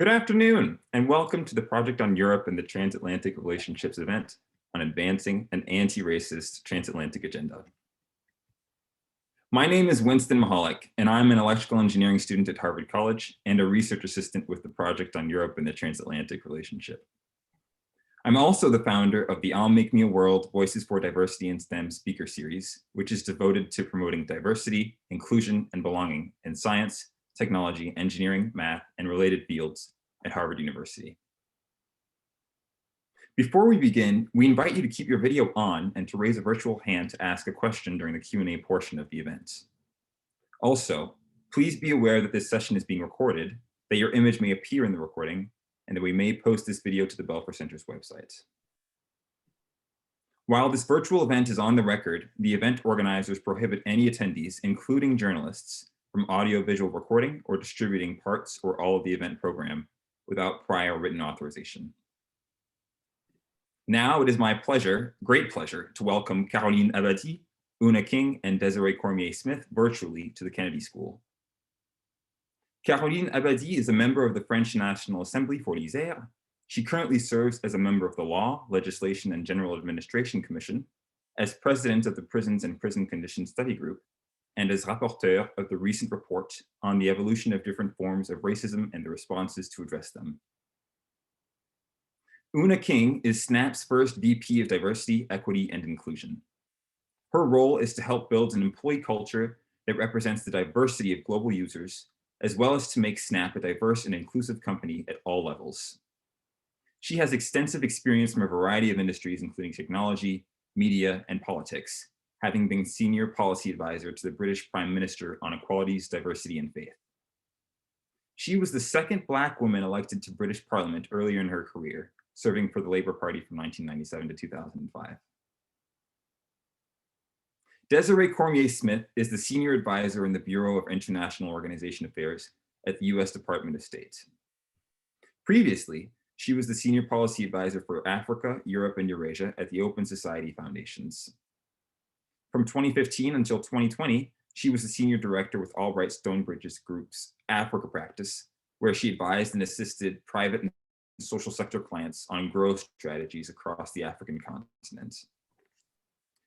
Good afternoon, and welcome to the Project on Europe and the Transatlantic Relationships event on advancing an anti-racist transatlantic agenda. My name is Winston Mahalik, and I'm an electrical engineering student at Harvard College and a research assistant with the Project on Europe and the Transatlantic Relationship. I'm also the founder of the I'll Make Me a World Voices for Diversity in STEM speaker series, which is devoted to promoting diversity, inclusion, and belonging in science, technology, engineering, math, and related fields at Harvard University. Before we begin, we invite you to keep your video on and to raise a virtual hand to ask a question during the Q&A portion of the event. Also, please be aware that this session is being recorded, that your image may appear in the recording, and that we may post this video to the Belfer Center's website. While this virtual event is on the record, the event organizers prohibit any attendees, including journalists, from audio-visual recording or distributing parts or all of the event program without prior written authorization. Now it is my great pleasure, to welcome Caroline Abadie, Oona King, and Desirée Cormier Smith virtually to the Kennedy School. Caroline Abadie is a member of the French National Assembly for l'Isère. She currently serves as a member of the Law, Legislation, and General Administration Commission, as president of the Prisons and Prison Conditions Study Group, and as rapporteur of the recent report on the evolution of different forms of racism and the responses to address them. Oona King is SNAP's first VP of Diversity, Equity, and Inclusion. Her role is to help build an employee culture that represents the diversity of global users, as well as to make SNAP a diverse and inclusive company at all levels. She has extensive experience from a variety of industries, including technology, media, and politics, having been senior policy advisor to the British Prime Minister on equalities, diversity, and faith. She was the second Black woman elected to British Parliament earlier in her career, serving for the Labour Party from 1997 to 2005. Desirée Cormier Smith is the senior advisor in the Bureau of International Organization Affairs at the US Department of State. Previously, she was the senior policy advisor for Africa, Europe, and Eurasia at the Open Society Foundations. From 2015 until 2020, she was the senior director with Albright Stonebridge's group's Africa practice, where she advised and assisted private and social sector clients on growth strategies across the African continent.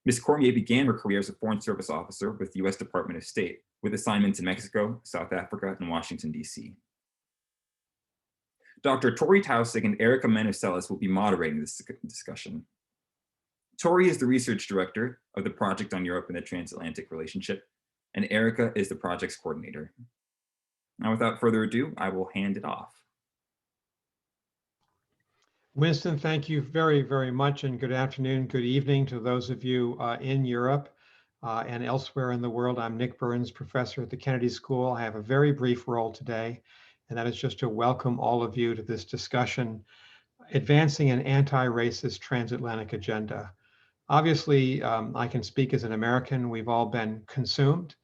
Ms. Cormier began her career as a Foreign Service officer with the US Department of State, with assignments in Mexico, South Africa, and Washington, DC. Dr. Torrey Taussig and Erika Manouselis will be moderating this discussion. Torrey is the research director of the Project on Europe and the Transatlantic Relationship, and Erika is the project's coordinator. Now, without further ado, I will hand it off. Winston, thank you very, very much, and good afternoon, good evening to those of you in Europe and elsewhere in the world. I'm Nick Burns, professor at the Kennedy School. I have a very brief role today, and that is just to welcome all of you to this discussion, Advancing an Anti-Racist Transatlantic Agenda. Obviously, I can speak as an American. We've all been consumed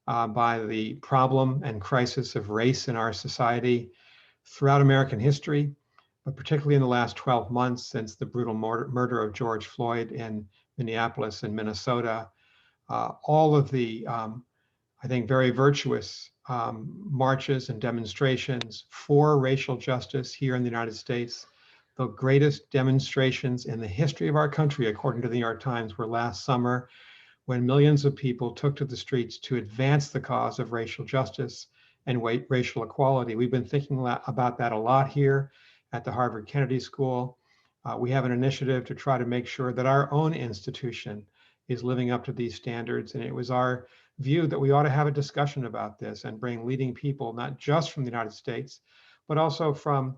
by the problem and crisis of race in our society throughout American history, but particularly in the last 12 months since the brutal murder of George Floyd in Minneapolis and Minnesota. All of the, I think, very virtuous marches and demonstrations for racial justice here in the United States. The greatest demonstrations in the history of our country, according to the New York Times, were last summer, when millions of people took to the streets to advance the cause of racial justice and racial equality. We've been thinking about that a lot here at the Harvard Kennedy School. We have an initiative to try to make sure that our own institution is living up to these standards. And it was our view that we ought to have a discussion about this and bring leading people, not just from the United States, but also from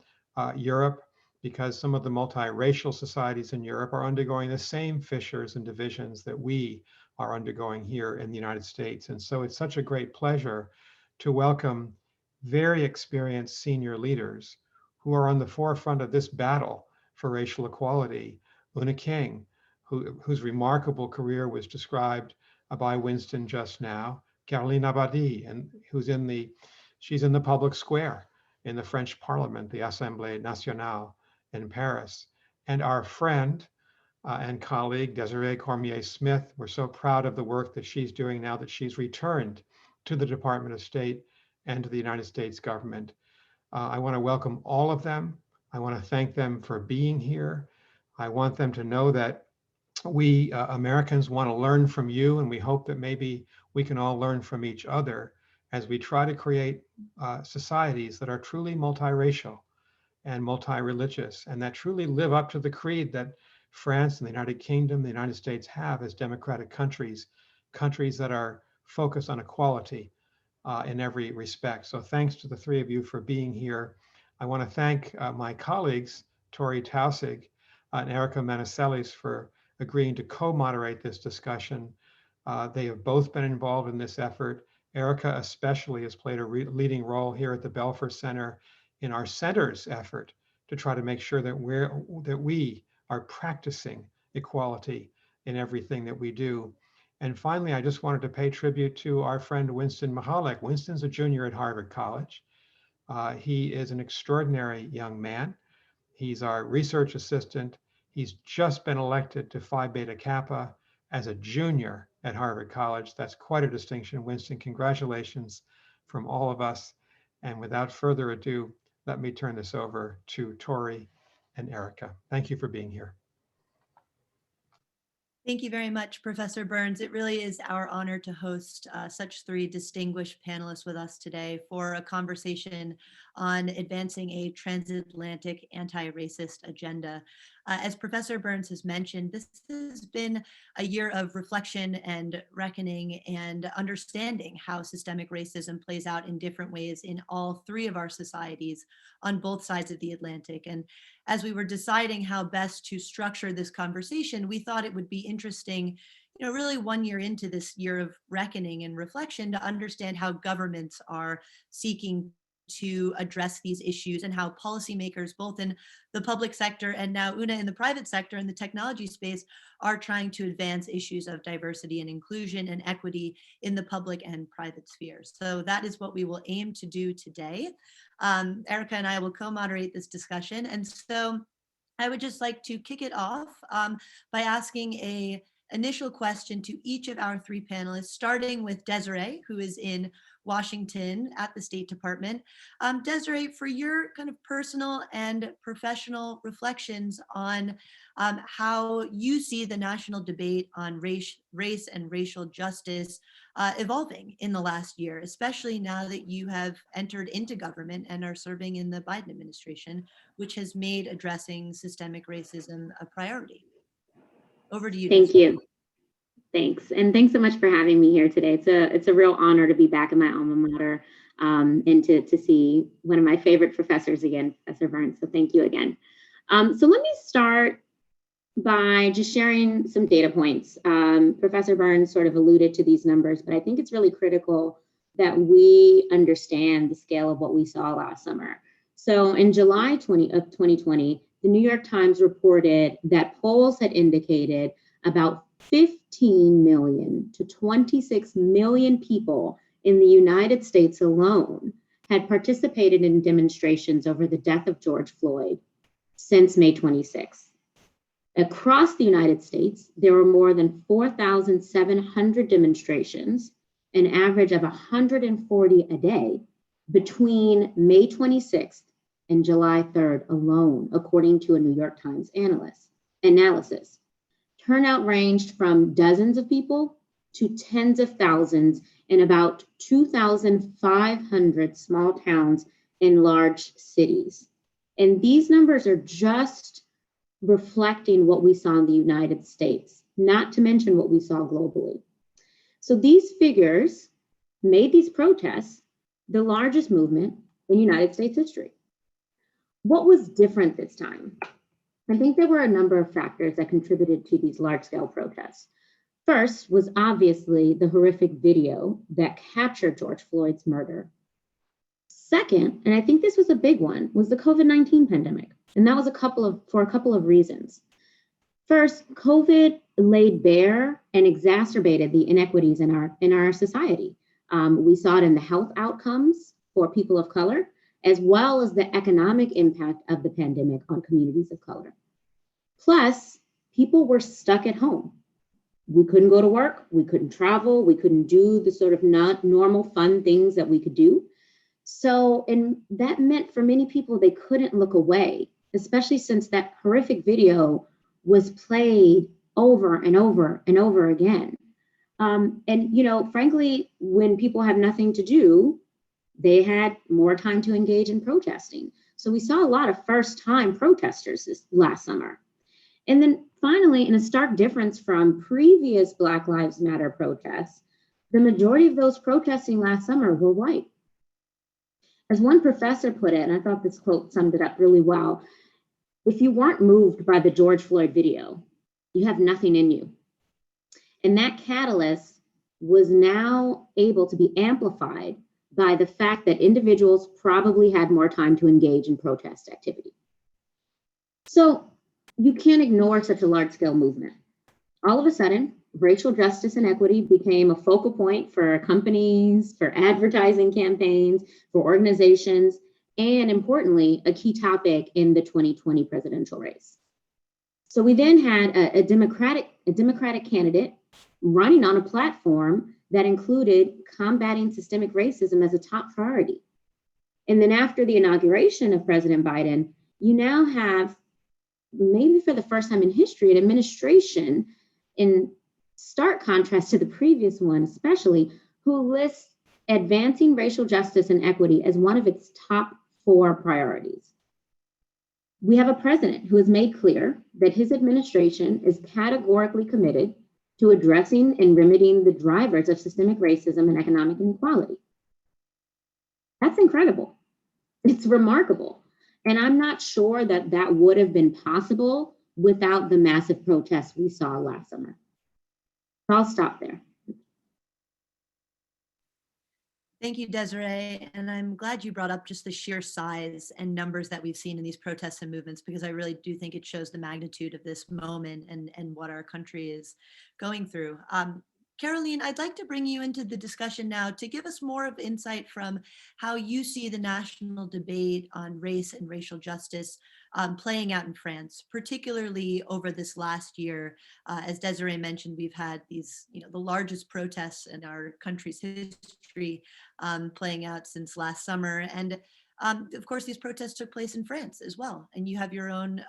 Europe, because some of the multiracial societies in Europe are undergoing the same fissures and divisions that we are undergoing here in the United States. And so it's such a great pleasure to welcome very experienced senior leaders who are on the forefront of this battle for racial equality. Oona King, whose remarkable career was described by Winston just now. Caroline Abadie, and she's in the public square in the French Parliament, the Assemblée Nationale in Paris. And our friend and colleague, Desirée Cormier Smith, we're so proud of the work that she's doing now that she's returned to the Department of State and to the United States government. I want to welcome all of them. I want to thank them for being here. I want them to know that we Americans want to learn from you, and we hope that maybe we can all learn from each other as we try to create societies that are truly multiracial and multi-religious, and that truly live up to the creed that France and the United Kingdom, the United States have as democratic countries, countries that are focused on equality in every respect. So thanks to the three of you for being here. I want to thank my colleagues, Torrey Taussig and Erika Manouselis, for agreeing to co-moderate this discussion. They have both been involved in this effort. Erika especially has played a leading role here at the Belfer Center in our center's effort to try to make sure that we are practicing equality in everything that we do. And finally, I just wanted to pay tribute to our friend Winston Mihalek. Winston's a junior at Harvard College. He is an extraordinary young man. He's our research assistant. He's just been elected to Phi Beta Kappa as a junior at Harvard College. That's quite a distinction. Winston, congratulations from all of us. And without further ado, let me turn this over to Torrey and Erika. Thank you for being here. Thank you very much, Professor Burns. It really is our honor to host such three distinguished panelists with us today for a conversation on advancing a transatlantic anti-racist agenda. As Professor Burns has mentioned, this has been a year of reflection and reckoning and understanding how systemic racism plays out in different ways in all three of our societies on both sides of the Atlantic. And as we were deciding how best to structure this conversation, we thought it would be interesting, really 1 year into this year of reckoning and reflection, to understand how governments are seeking to address these issues and how policymakers, both in the public sector and now Oona in the private sector in the technology space, are trying to advance issues of diversity and inclusion and equity in the public and private spheres. So that is what we will aim to do today. Erika and I will co-moderate this discussion. And so I would just like to kick it off by asking an initial question to each of our three panelists, starting with Desirée, who is in Washington at the State Department. Desirée, for your kind of personal and professional reflections on how you see the national debate on race and racial justice evolving in the last year, especially now that you have entered into government and are serving in the Biden administration, which has made addressing systemic racism a priority. Over to you. Thank you. Thanks. And thanks so much for having me here today. It's a real honor to be back in my alma mater and to see one of my favorite professors again, Professor Burns. So thank you again. So let me start by just sharing some data points. Professor Burns sort of alluded to these numbers, but I think it's really critical that we understand the scale of what we saw last summer. So in July of 2020, the New York Times reported that polls had indicated about 15 million to 26 million people in the United States alone had participated in demonstrations over the death of George Floyd since May 26th. Across the United States, there were more than 4,700 demonstrations, an average of 140 a day, between May 26th and July 3rd alone, according to a New York Times analysis. Turnout ranged from dozens of people to tens of thousands in about 2,500 small towns in large cities. And these numbers are just reflecting what we saw in the United States, not to mention what we saw globally. So these figures made these protests the largest movement in United States history. What was different this time? I think there were a number of factors that contributed to these large-scale protests. First was obviously the horrific video that captured George Floyd's murder. Second, and I think this was a big one, was the COVID-19 pandemic. And that was for a couple of reasons. First, COVID laid bare and exacerbated the inequities in our society. We saw it in the health outcomes for people of color, as well as the economic impact of the pandemic on communities of color. Plus, people were stuck at home. We couldn't go to work, we couldn't travel, we couldn't do the sort of not normal fun things that we could do. So, and that meant for many people, they couldn't look away, especially since that horrific video was played over and over and over again. And, you know, frankly, when people have nothing to do, they had more time to engage in protesting. So we saw a lot of first-time protesters this last summer. And then finally, in a stark difference from previous Black Lives Matter protests, the majority of those protesting last summer were white. As one professor put it, and I thought this quote summed it up really well, if you weren't moved by the George Floyd video, you have nothing in you. And that catalyst was now able to be amplified by the fact that individuals probably had more time to engage in protest activity. So you can't ignore such a large-scale movement. All of a sudden, racial justice and equity became a focal point for companies, for advertising campaigns, for organizations, and importantly, a key topic in the 2020 presidential race. So we then had a Democratic candidate running on a platform that included combating systemic racism as a top priority. And then after the inauguration of President Biden, you now have, maybe for the first time in history, an administration, in stark contrast to the previous one especially, who lists advancing racial justice and equity as one of its top 4 priorities. We have a president who has made clear that his administration is categorically committed to addressing and remedying the drivers of systemic racism and economic inequality. That's incredible. It's remarkable. And I'm not sure that that would have been possible without the massive protests we saw last summer. So I'll stop there. Thank you, Desiree. And I'm glad you brought up just the sheer size and numbers that we've seen in these protests and movements, because I really do think it shows the magnitude of this moment and what our country is going through. Caroline, I'd like to bring you into the discussion now to give us more of insight from how you see the national debate on race and racial justice playing out in France, particularly over this last year. As Desiree mentioned, we've had these, the largest protests in our country's history playing out since last summer. And of course, these protests took place in France as well, and you have your own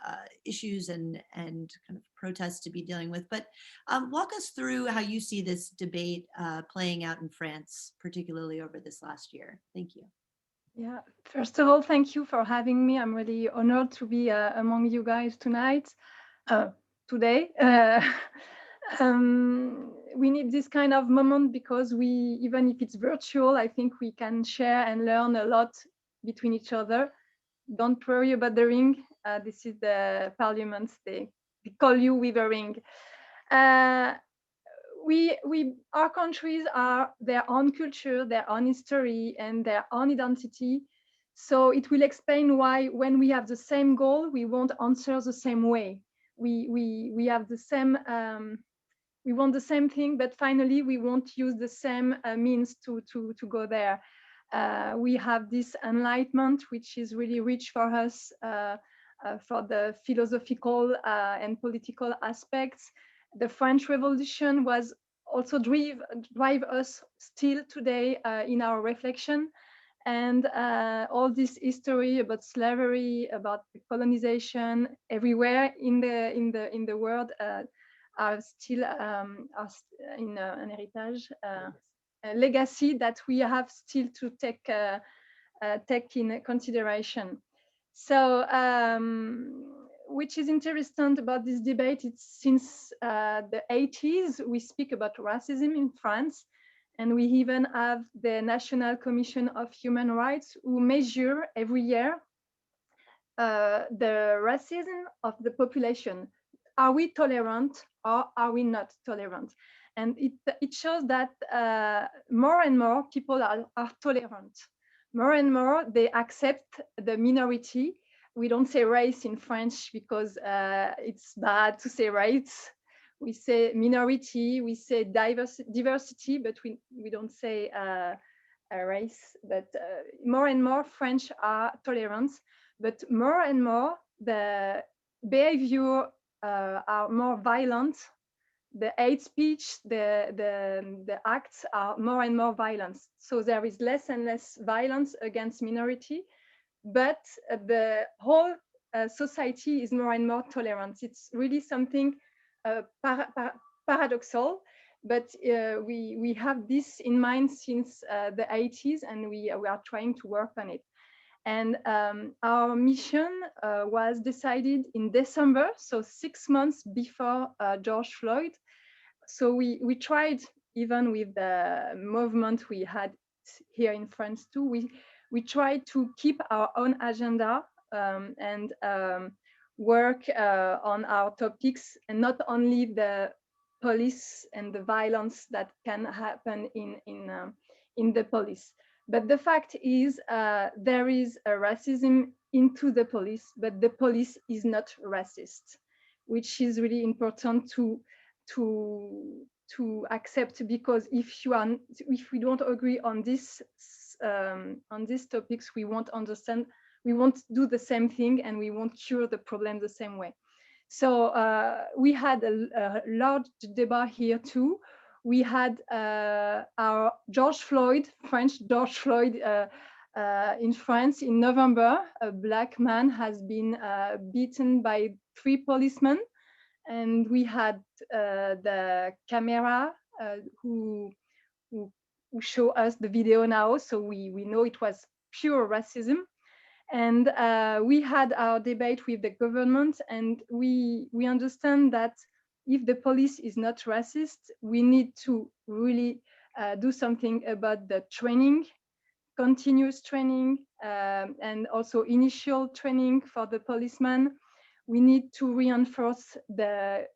issues and kind of protests to be dealing with. But walk us through how you see this debate playing out in France, particularly over this last year. Thank you. Yeah, first of all, thank you for having me. I'm really honored to be among you guys tonight, today. We need this kind of moment because even if it's virtual, I think we can share and learn a lot between each other. Don't worry about the ring. This is the parliament. They call you with a ring. Our countries are their own culture, their own history, and their own identity. So it will explain why, when we have the same goal, we won't answer the same way. We have the same. We want the same thing, but finally we won't use the same means to go there. We have this enlightenment, which is really rich for us for the philosophical and political aspects. The French Revolution was also drive us still today in our reflection, and all this history about slavery, about colonization everywhere in the world are still in an heritage. A legacy that we have still to take in consideration. So, which is interesting about this debate, it's since the 80s, we speak about racism in France, and we even have the National Commission of Human Rights who measure every year the racism of the population. Are we tolerant or are we not tolerant? And it shows that more and more people are tolerant. More and more they accept the minority. We don't say race in French because it's bad to say race. We say minority, we say diversity, but we don't say race. But more and more French are tolerant, but more and more the behavior are more violent the hate speech, the acts are more and more violent. So there is less and less violence against minority, but the whole society is more and more tolerant. It's really something paradoxal, but we have this in mind since the 80s, and we are trying to work on it. And our mission was decided in December, so 6 months before George Floyd. So we tried, even with the movement we had here in France too, we tried to keep our own agenda and work on our topics, and not only the police and the violence that can happen in the police. But the fact is, there is a racism into the police, but the police is not racist, which is really important to accept, because if we don't agree on these topics, we won't understand, we won't do the same thing, and we won't cure the problem the same way. So we had a large debate here too. We had our French George Floyd in France in November. A black man has been beaten by 3 policemen, and we had the camera who show us the video now, so we know it was pure racism. And we had our debate with the government, and we understand that if the police is not racist, we need to really do something about the training, continuous training, and also initial training for the policemen. We need to reinforce the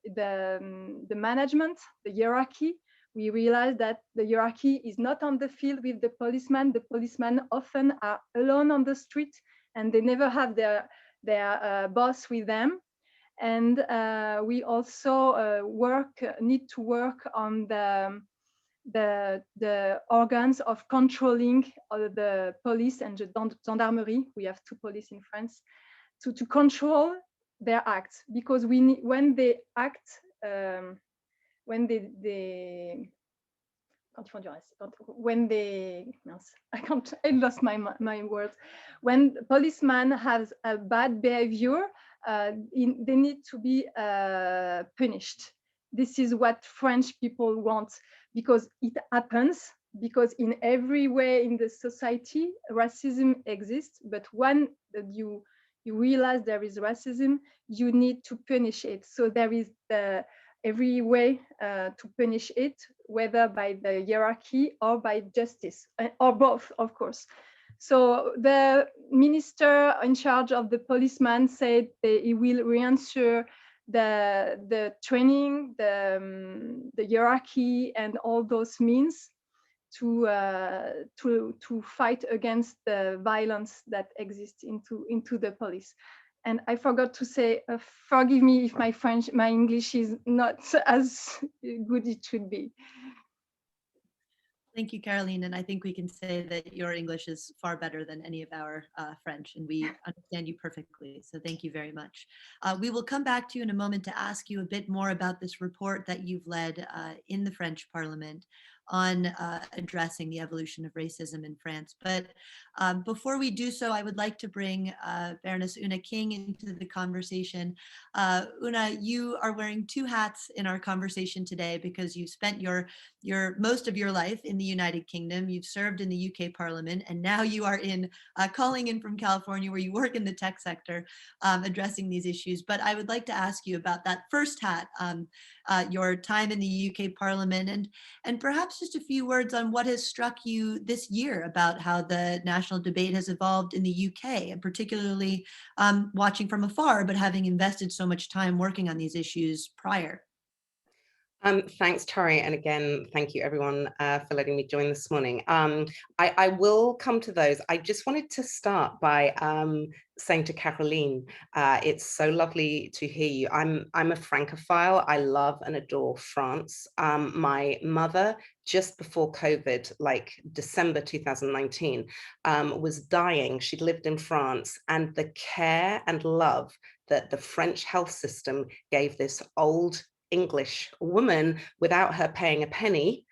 management, the hierarchy. We realize that the hierarchy is not on the field with the policeman. The policemen often are alone on the street, and they never have their boss with them. And we also need to work on the organs of controlling the police and the gendarmerie. We have 2 police in France, to control their acts, because we need, when they act, when they I lost my words. When policeman has a bad behavior, they need to be punished. This is what French people want, because it happens, because in every way in the society, racism exists. But when you realize there is racism, you need to punish it. So there is every way to punish it, whether by the hierarchy or by justice, or both, of course. So the minister in charge of the policeman said that he will reassure the training, the hierarchy, and all those means to fight against the violence that exists into the police. And I forgot to say, forgive me if my English is not as good it should be. Thank you, Caroline. And I think we can say that your English is far better than any of our French, and we understand you perfectly. So thank you very much. We will come back to you in a moment to ask you a bit more about this report that you've led in the French Parliament on addressing the evolution of racism in France. But before we do so, I would like to bring Baroness Oona King into the conversation. Oona, you are wearing 2 hats in our conversation today, because you've spent your most of your life in the United Kingdom. You've served in the UK Parliament, and now you are calling in from California, where you work in the tech sector, addressing these issues. But I would like to ask you about that first hat, your time in the UK Parliament, and perhaps just a few words on what has struck you this year about how the national debate has evolved in the UK, and particularly watching from afar, but having invested so much time working on these issues prior. Thanks, Torrey, and again, thank you everyone for letting me join this morning. I will come to those. I just wanted to start by saying to Caroline, it's so lovely to hear you. I'm a Francophile. I love and adore France. My mother, just before COVID, like December 2019, was dying. She'd lived in France, and the care and love that the French health system gave this old English woman withowithout her paying a penny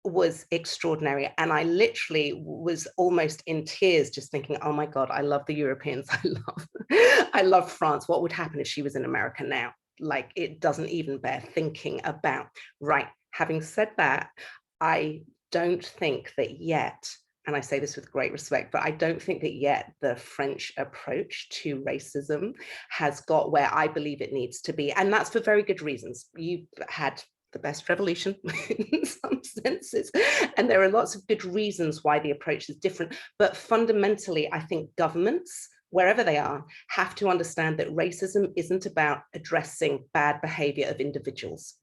was extraordinary. And I literally was almost in tears just thinking, oh my God, I love the Europeans. I love France. What would happen if she was in America now? Like, it doesn't even bear thinking about. Right. Having said that, I don't think that yet, and I say this with great respect, but I don't think that yet the French approach to racism has got where I believe it needs to be. And that's for very good reasons. You had the best revolution in some senses, and there are lots of good reasons why the approach is different. But fundamentally, I think governments, wherever they are, have to understand that racism isn't about addressing bad behavior of individuals.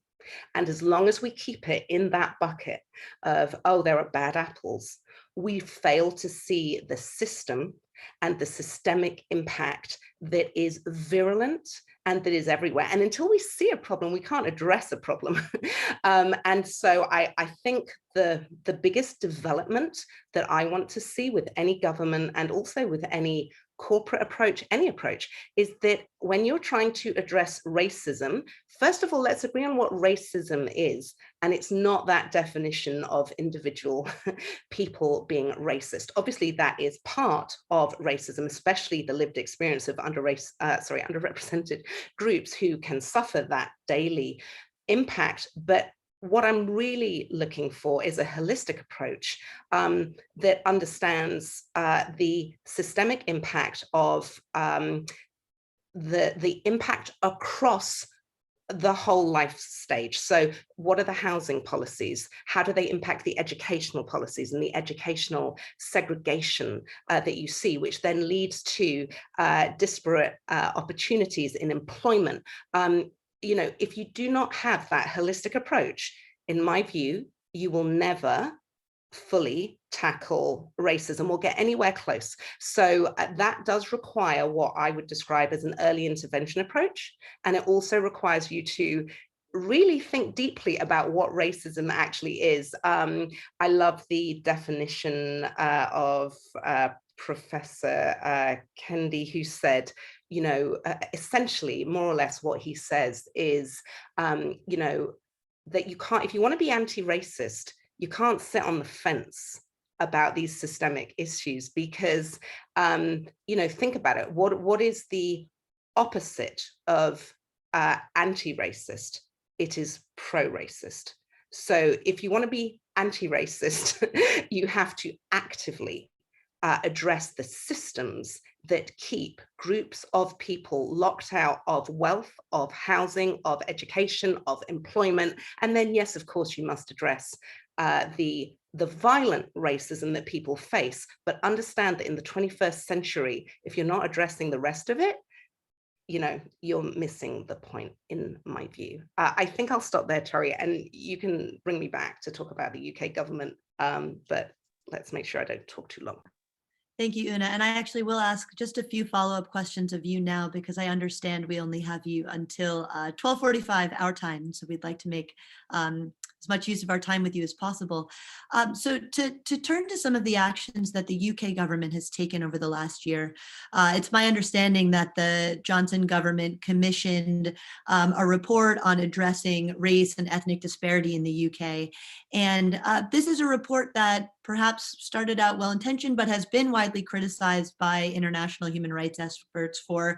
And as long as we keep it in that bucket of, oh, there are bad apples, we fail to see the system and the systemic impact that is virulent and that is everywhere. And until we see a problem, we can't address a problem. And so I think the biggest development that I want to see with any government, and also with any corporate approach, any approach, is that when you're trying to address racism, first of all, let's agree on what racism is. And it's not that definition of individual people being racist. Obviously, that is part of racism, especially the lived experience of underrepresented groups who can suffer that daily impact. But what I'm really looking for is a holistic approach that understands the systemic impact of the impact across the whole life stage. So what are the housing policies? How do they impact the educational policies and the educational segregation that you see, which then leads to disparate opportunities in employment? You know, if you do not have that holistic approach, in my view, you will never fully tackle racism or get anywhere close. So that does require what I would describe as an early intervention approach. And it also requires you to really think deeply about what racism actually is. I love the definition of Professor Kendi, who said, you know, essentially, more or less what he says is, you know, that you can't, if you want to be anti-racist, you can't sit on the fence about these systemic issues, because, you know, think about it. What is the opposite of anti-racist? It is pro-racist. So if you want to be anti-racist, you have to actively address the systems that keep groups of people locked out of wealth, of housing, of education, of employment. And then, yes, of course, you must address the violent racism that people face, but understand that in the 21st century, if you're not addressing the rest of it, you know, you're missing the point, in my view. I think I'll stop there, Torrey, and you can bring me back to talk about the UK government, but let's make sure I don't talk too long. Thank you, Oona. And I actually will ask just a few follow-up questions of you now, because I understand we only have you until 12:45 our time. So we'd like to make as much use of our time with you as possible. So to turn to some of the actions that the UK government has taken over the last year, it's my understanding that the Johnson government commissioned a report on addressing race and ethnic disparity in the UK. And this is a report that perhaps started out well-intentioned, but has been widely criticized by international human rights experts for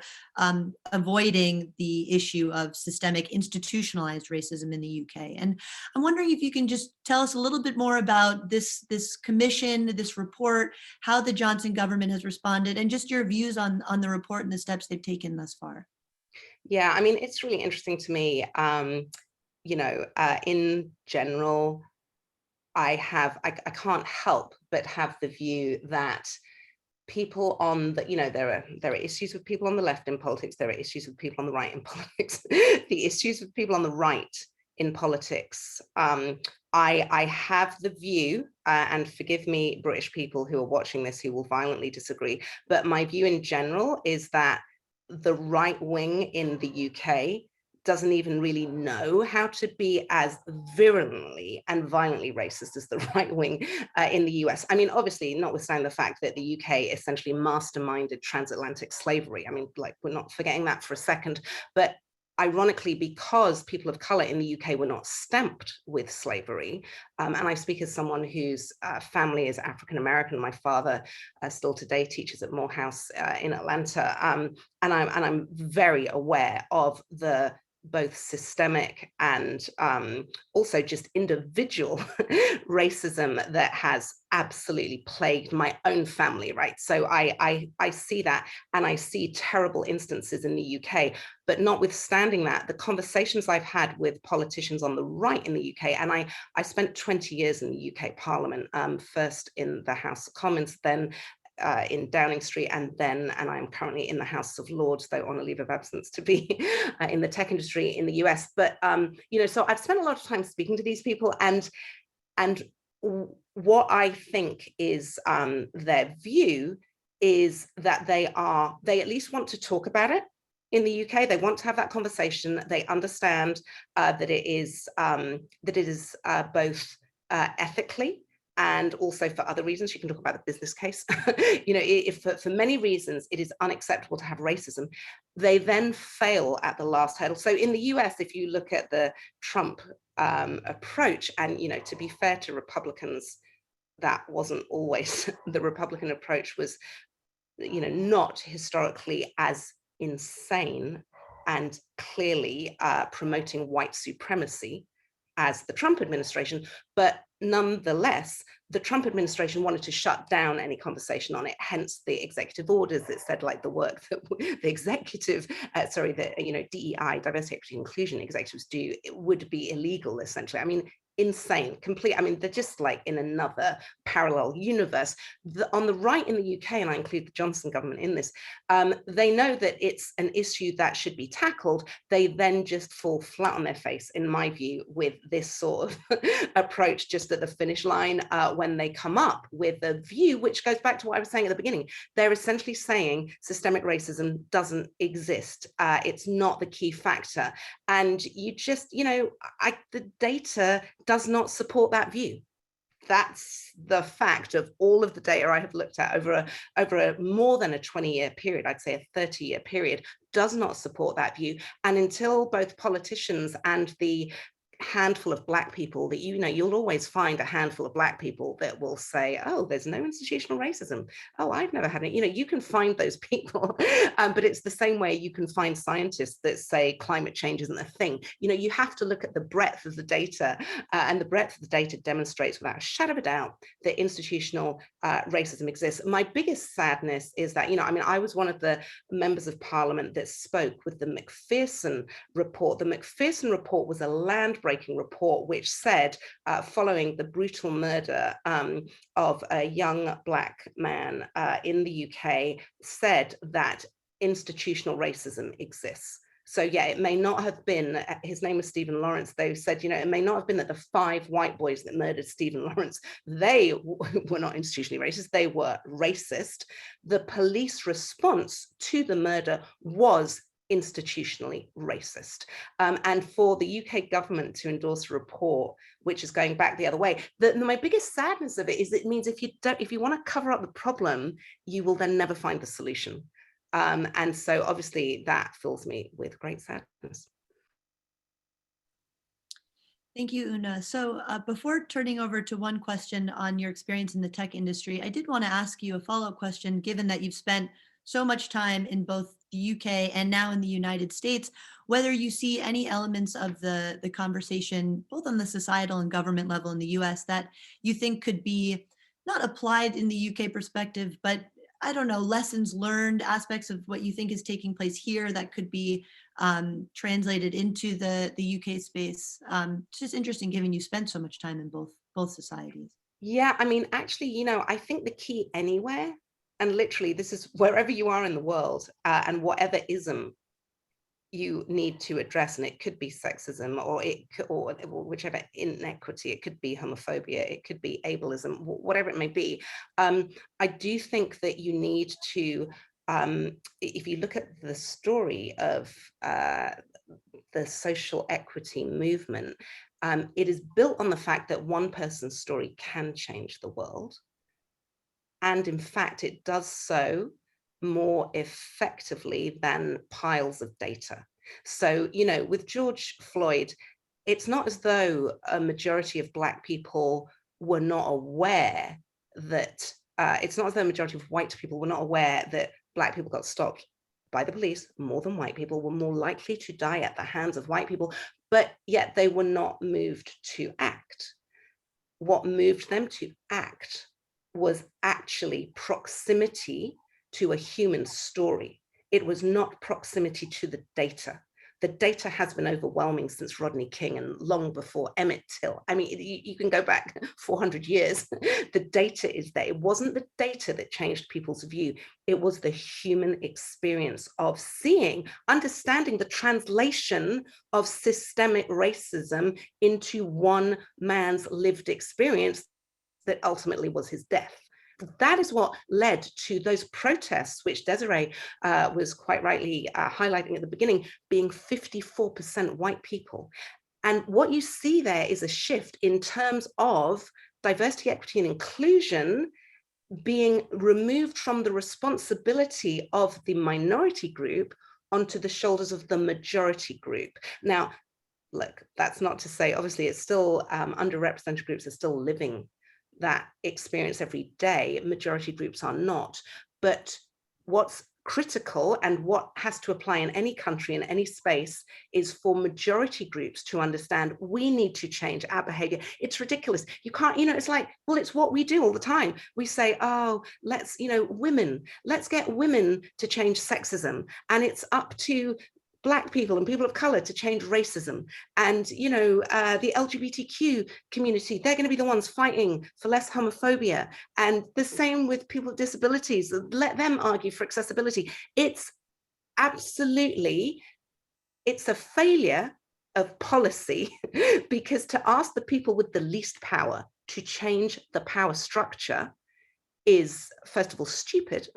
avoiding the issue of systemic institutionalized racism in the UK. And I'm wondering if you can just tell us a little bit more about this commission, this report, how the Johnson government has responded, and just your views on the report and the steps they've taken thus far. Yeah, I mean, it's really interesting to me. You know, in general, I can't help but have the view that people on the, you know, there are issues with people on the left in politics, there are issues with people on the right in politics. The issues with people on the right in politics, I have the view, and forgive me, British people who are watching this who will violently disagree, but my view in general is that the right wing in the UK doesn't even really know how to be as virulently and violently racist as the right wing in the US. I mean, obviously, notwithstanding the fact that the UK essentially masterminded transatlantic slavery. I mean, like, we're not forgetting that for a second, but ironically, because people of color in the UK were not stamped with slavery, and I speak as someone whose family is African-American, my father still today teaches at Morehouse in Atlanta, and I'm very aware of the both systemic and also just individual racism that has absolutely plagued my own family, right? So I see that, and I see terrible instances in the UK, but notwithstanding that, the conversations I've had with politicians on the right in the UK, and I spent 20 years in the UK Parliament, first in the House of Commons, then in Downing Street, and I'm currently in the House of Lords, though on a leave of absence to be in the tech industry in the US. But you know, so I've spent a lot of time speaking to these people, and what I think is their view is that they at least want to talk about it. In the UK, they want to have that conversation. They understand that it is both ethically and also for other reasons. You can talk about the business case. You know, if for many reasons it is unacceptable to have racism, they then fail at the last hurdle. So in the US, if you look at the Trump approach, and you know, to be fair to Republicans, that wasn't always the Republican approach was, you know, not historically as insane and clearly promoting white supremacy as the Trump administration, but nonetheless, the Trump administration wanted to shut down any conversation on it, hence the executive orders that said like the work that the executive, you know, DEI, diversity, equity, inclusion executives do, it would be illegal essentially. I mean, insane, complete. I mean, they're just like in another parallel universe. On the right in the UK, and I include the Johnson government in this, they know that it's an issue that should be tackled. They then just fall flat on their face, in my view, with this sort of approach just at the finish line when they come up with a view, which goes back to what I was saying at the beginning. They're essentially saying systemic racism doesn't exist. It's not the key factor. And you just, you know, the data does not support that view. That's the fact of all of the data I have looked at over a more than a 20-year period, I'd say a 30-year period, does not support that view. And until both politicians and the handful of Black people that, you know, you'll always find a handful of Black people that will say, oh, there's no institutional racism. Oh, I've never had it. You know, you can find those people, but it's the same way you can find scientists that say climate change isn't a thing. You know, you have to look at the breadth of the data, and the breadth of the data demonstrates without a shadow of a doubt that institutional racism exists. My biggest sadness is that, you know, I mean, I was one of the members of Parliament that spoke with the Macpherson report. The Macpherson report was a land-breaking report which said, following the brutal murder of a young Black man in the UK, said that institutional racism exists. So yeah, it may not have been, his name was Stephen Lawrence, they said, you know, it may not have been that the 5 white boys that murdered Stephen Lawrence, they were not institutionally racist, they were racist. The police response to the murder was institutionally racist. And for the UK government to endorse a report which is going back the other way, my biggest sadness of it is it means if you want to cover up the problem, you will then never find the solution. And so obviously that fills me with great sadness. Thank you, Oona. So before turning over to one question on your experience in the tech industry, I did want to ask you a follow-up question, given that you've spent so much time in both the UK and now in the United States, whether you see any elements of the conversation, both on the societal and government level in the US, that you think could be not applied in the UK perspective, but I don't know, lessons learned, aspects of what you think is taking place here that could be translated into the UK space. It's just interesting, given you spent so much time in both societies. Yeah, I mean, actually, you know, I think the key anywhere, and literally this is wherever you are in the world, and whatever ism you need to address, and it could be sexism or whichever inequity, it could be homophobia, it could be ableism, whatever it may be. I do think that you need to, if you look at the story of the social equity movement, it is built on the fact that one person's story can change the world. And in fact, it does so more effectively than piles of data. So, you know, with George Floyd, it's not as though a majority of Black people were not aware that, it's not as though a majority of white people were not aware that Black people got stopped by the police more than white people, were more likely to die at the hands of white people, but yet they were not moved to act. What moved them to act was actually proximity to a human story. It was not proximity to the data. The data has been overwhelming since Rodney King and long before Emmett Till. I mean, you can go back 400 years. The data is there. It wasn't the data that changed people's view. It was the human experience of seeing, understanding the translation of systemic racism into one man's lived experience that ultimately was his death. That is what led to those protests, which Desirée was quite rightly highlighting at the beginning, being 54% white people. And what you see there is a shift in terms of diversity, equity, and inclusion being removed from the responsibility of the minority group onto the shoulders of the majority group. Now, look, that's not to say, obviously, it's still underrepresented groups are still living that experience every day. Majority groups are not. But what's critical and what has to apply in any country, in any space, is for majority groups to understand we need to change our behavior. It's ridiculous. You can't, you know, it's like, well, it's what we do all the time. We say, oh, let's, you know, women, let's get women to change sexism. And it's up to Black people and people of color to change racism. And, you know, the LGBTQ community, they're going to be the ones fighting for less homophobia. And the same with people with disabilities, let them argue for accessibility. It's absolutely, it's a failure of policy because to ask the people with the least power to change the power structure is, first of all, stupid,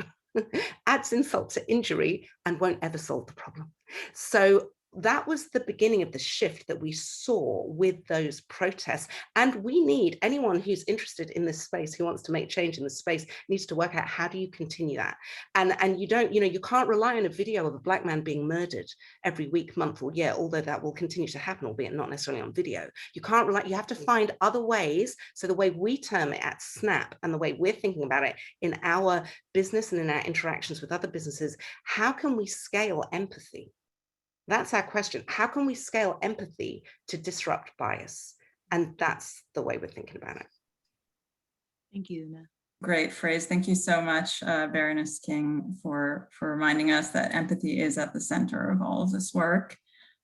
adds insult to injury, and won't ever solve the problem. So that was the beginning of the shift that we saw with those protests. And we need anyone who's interested in this space, who wants to make change in this space, needs to work out how do you continue that. And you don't, you know, you can't rely on a video of a Black man being murdered every week, month, or year, although that will continue to happen, albeit not necessarily on video. You can't rely, you have to find other ways. So the way we term it at SNAP and the way we're thinking about it in our business and in our interactions with other businesses, how can we scale empathy? That's our question. How can we scale empathy to disrupt bias? And that's the way we're thinking about it. Thank you, Oona. Great phrase. Thank you so much, Baroness King, for reminding us that empathy is at the center of all of this work.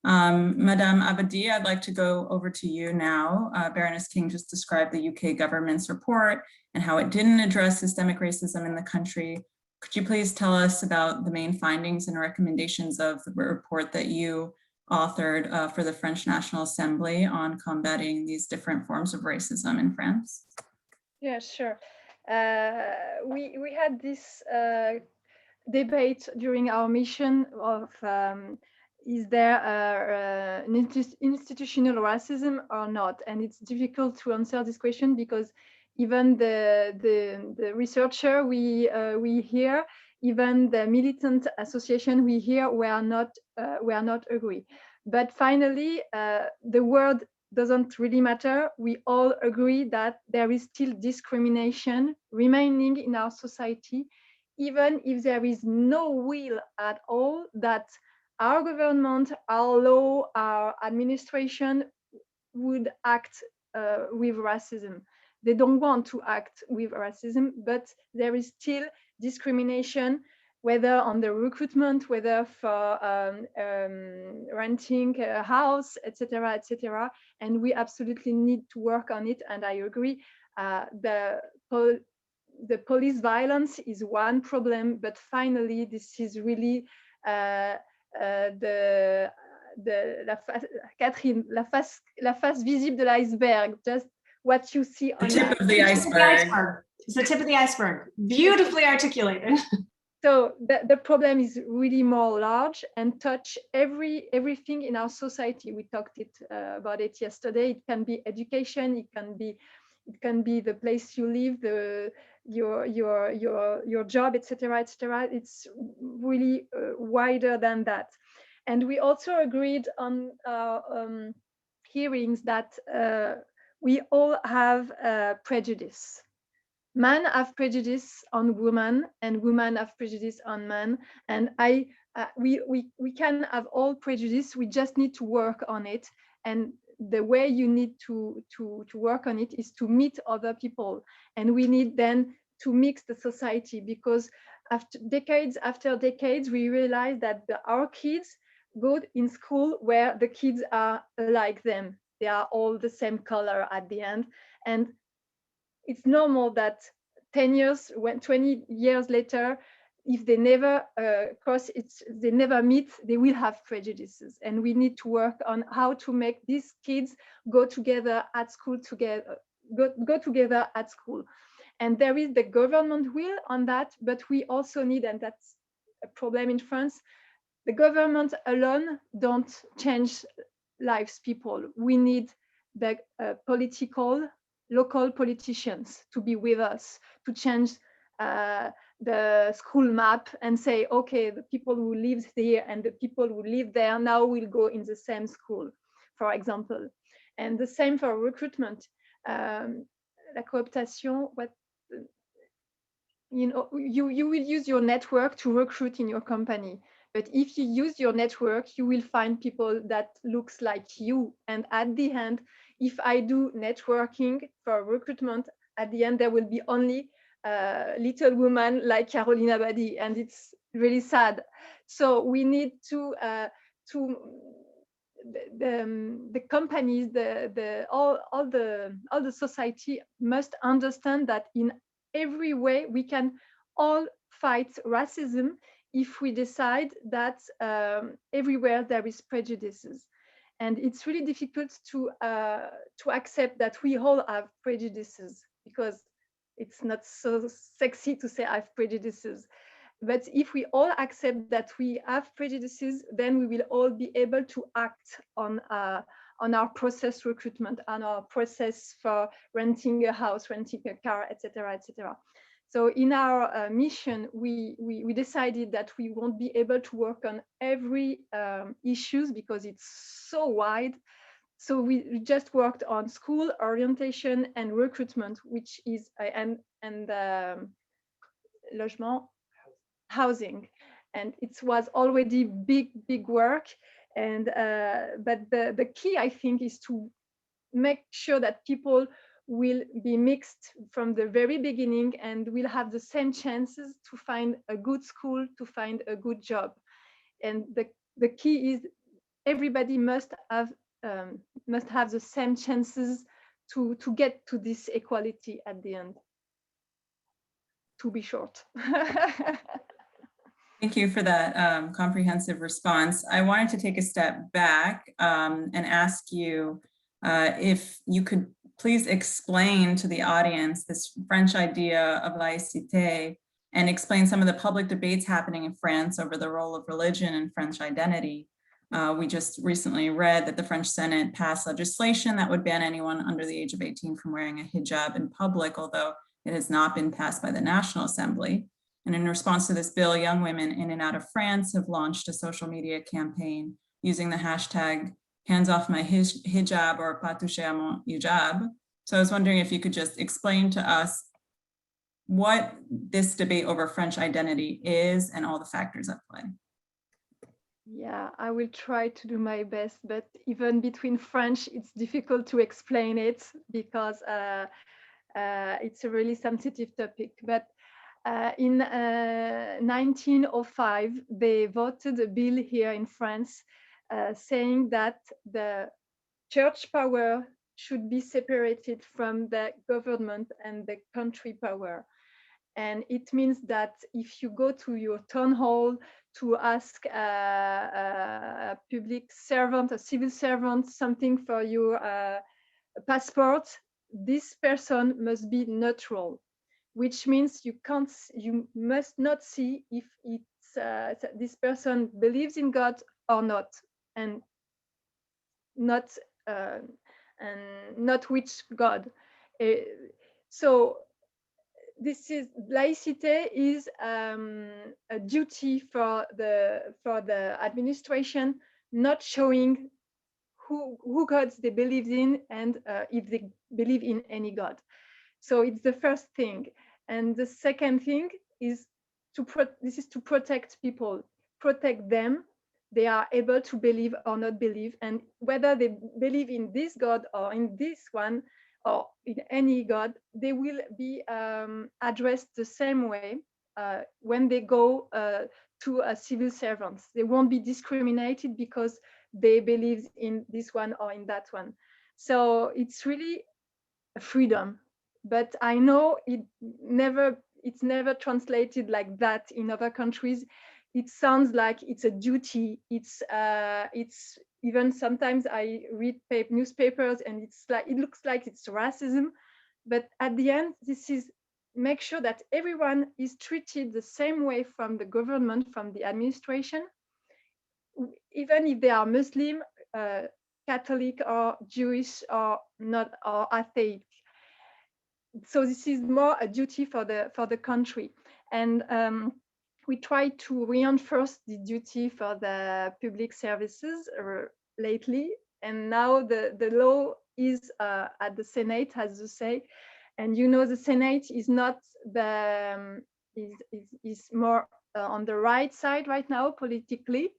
Madame Abadie, I'd like to go over to you now. Baroness King just described the UK government's report and how it didn't address systemic racism in the country. Could you please tell us about the main findings and recommendations of the report that you authored for the French National Assembly on combating these different forms of racism in France? Yeah, sure. We had this debate during our mission of is there institutional racism or not? And it's difficult to answer this question because even the researcher we hear, even the militant association we hear, we are not agree. But finally, the word doesn't really matter. We all agree that there is still discrimination remaining in our society, even if there is no will at all that our government, our law, our administration would act with racism. They don't want to act with racism, but there is still discrimination, whether on the recruitment, whether for renting a house, etc., etc. And we absolutely need to work on it. And I agree, the police violence is one problem, but finally, this is really Catherine, la face visible de l'iceberg, just what you see on the tip of the iceberg. It's the tip of the iceberg. Beautifully articulated. So the problem is really more large and touch everything in our society. We talked about it yesterday. It can be education. It can be the place you live, your job, etc., etc. It's really wider than that. And we also agreed on hearings that we all have prejudice. Men have prejudice on women, and women have prejudice on men. And we can have all prejudice. We just need to work on it. And the way you need to work on it is to meet other people. And we need then to mix the society, because after decades, we realize that our kids go in school where the kids are like them. They are all the same color at the end. And it's normal that 10 years, 20 years later, if they never they never meet, they will have prejudices. And we need to work on how to make these kids go together at school go together at school. And there is the government will on that, but we also need, and that's a problem in France, the government alone don't change lives people. We need the local politicians to be with us, to change the school map and say, okay, the people who live here and the people who live there now will go in the same school, for example. And the same for recruitment. La cooptation, you will use your network to recruit in your company. But if you use your network, you will find people that looks like you. And at the end, if I do networking for recruitment, at the end, there will be only little women like Caroline Abadie, and it's really sad. So we need to the companies, all the society must understand that in every way we can all fight racism if we decide that everywhere there is prejudices. And it's really difficult to accept that we all have prejudices, because it's not so sexy to say I have prejudices. But if we all accept that we have prejudices, then we will all be able to act on our process recruitment, on our process for renting a house, renting a car, etc., etc. So in our mission, we decided that we won't be able to work on every issues because it's so wide. So we just worked on school orientation and recruitment, which is logement, housing, and it was already big work. And but the key, I think, is to make sure that people will be mixed from the very beginning and will have the same chances to find a good school, to find a good job. And the key is everybody must have the same chances to get to this equality at the end. To be short. Thank you for that comprehensive response. I wanted to take a step back and ask you if you could please explain to the audience this French idea of laïcité and explain some of the public debates happening in France over the role of religion in French identity. We just recently read that the French Senate passed legislation that would ban anyone under the age of 18 from wearing a hijab in public, although it has not been passed by the National Assembly. And in response to this bill, young women in and out of France have launched a social media campaign using the hashtag hands off my hijab or pas toucher à mon hijab. So I was wondering if you could just explain to us what this debate over French identity is and all the factors at play. Yeah, I will try to do my best, but even between French, it's difficult to explain it because it's a really sensitive topic. But in 1905, they voted a bill here in France saying that the church power should be separated from the government and the country power. And it means that if you go to your town hall to ask a public servant, a civil servant, something for your passport, this person must be neutral, which means you must not see if it's this person believes in God or not, and not which God. So this is laïcité is a duty for the administration, not showing who gods they believe in and if they believe in any god. So it's the first thing. And the second thing is this is to protect people, protect them. They are able to believe or not believe, and whether they believe in this god or in this one or in any god, they will be addressed the same way when they go to civil servants. They won't be discriminated because they believe in this one or in that one. So it's really a freedom, but I know it's never translated like that in other countries. It sounds like it's a duty. It's even sometimes I read newspapers and it looks like it's racism, but at the end, this is make sure that everyone is treated the same way from the government, from the administration, even if they are Muslim, Catholic, or Jewish, or not, or atheist. So this is more a duty for the country, and we try to reinforce the duty for the public services lately, and now the law is at the Senate, has to say, and the Senate is not is more on the right side right now politically,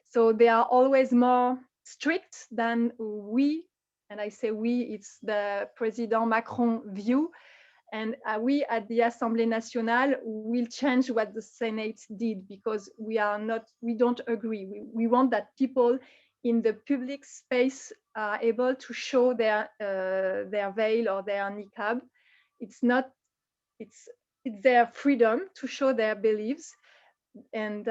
so they are always more strict than we. And I say we, it's the President Macron view. And we at the Assemblée Nationale will change what the Senate did, because we don't agree. We want that people in the public space are able to show their veil or their niqab. It's their freedom to show their beliefs. And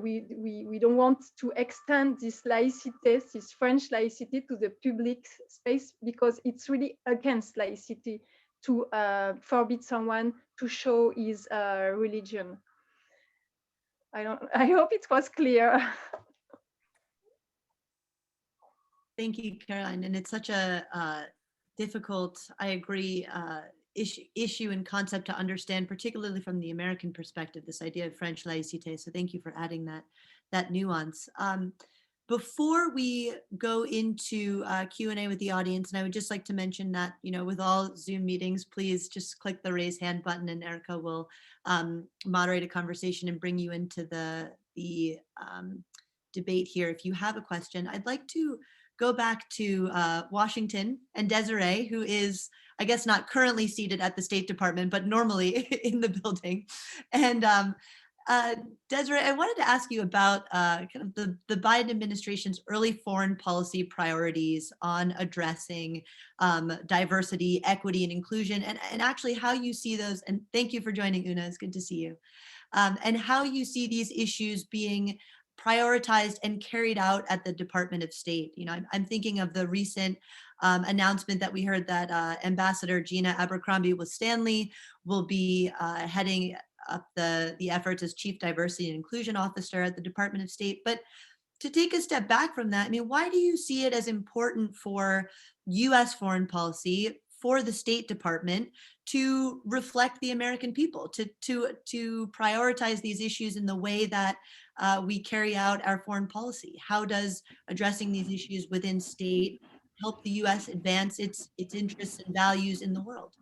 we don't want to extend this laïcité, this French laïcité, to the public space, because it's really against laïcité to forbid someone to show his religion. I hope it was clear. Thank you, Caroline. And it's such a difficult, I agree, issue and concept to understand, particularly from the American perspective, this idea of French laïcité. So thank you for adding that nuance. Before we go into Q&A with the audience, and I would just like to mention that, with all Zoom meetings, please just click the raise hand button and Erika will moderate a conversation and bring you into the debate here. If you have a question, I'd like to go back to Washington and Desirée, who is, I guess, not currently seated at the State Department, but normally in the building. And Desirée, I wanted to ask you about kind of the Biden administration's early foreign policy priorities on addressing diversity, equity, and inclusion, and actually how you see those. And thank you for joining, Oona. It's good to see you. And how you see these issues being prioritized and carried out at the Department of State. I'm thinking of the recent announcement that we heard that Ambassador Gina Abercrombie with Stanley will be heading up the efforts as Chief Diversity and Inclusion Officer at the Department of State. But to take a step back from that, why do you see it as important for US foreign policy, for the State Department, to reflect the American people, to prioritize these issues in the way that we carry out our foreign policy? How does addressing these issues within state help the US advance its interests and values in the world?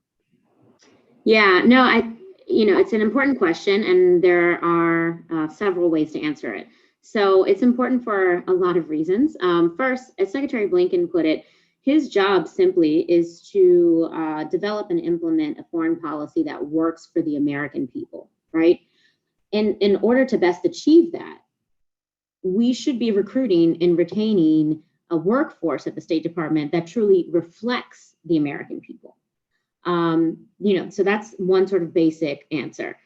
Yeah, no, it's an important question, and there are several ways to answer it. So it's important for a lot of reasons. First, as Secretary Blinken put it, his job simply is to develop and implement a foreign policy that works for the American people, right? And in order to best achieve that, we should be recruiting and retaining a workforce at the State Department that truly reflects the American people. So that's one sort of basic answer.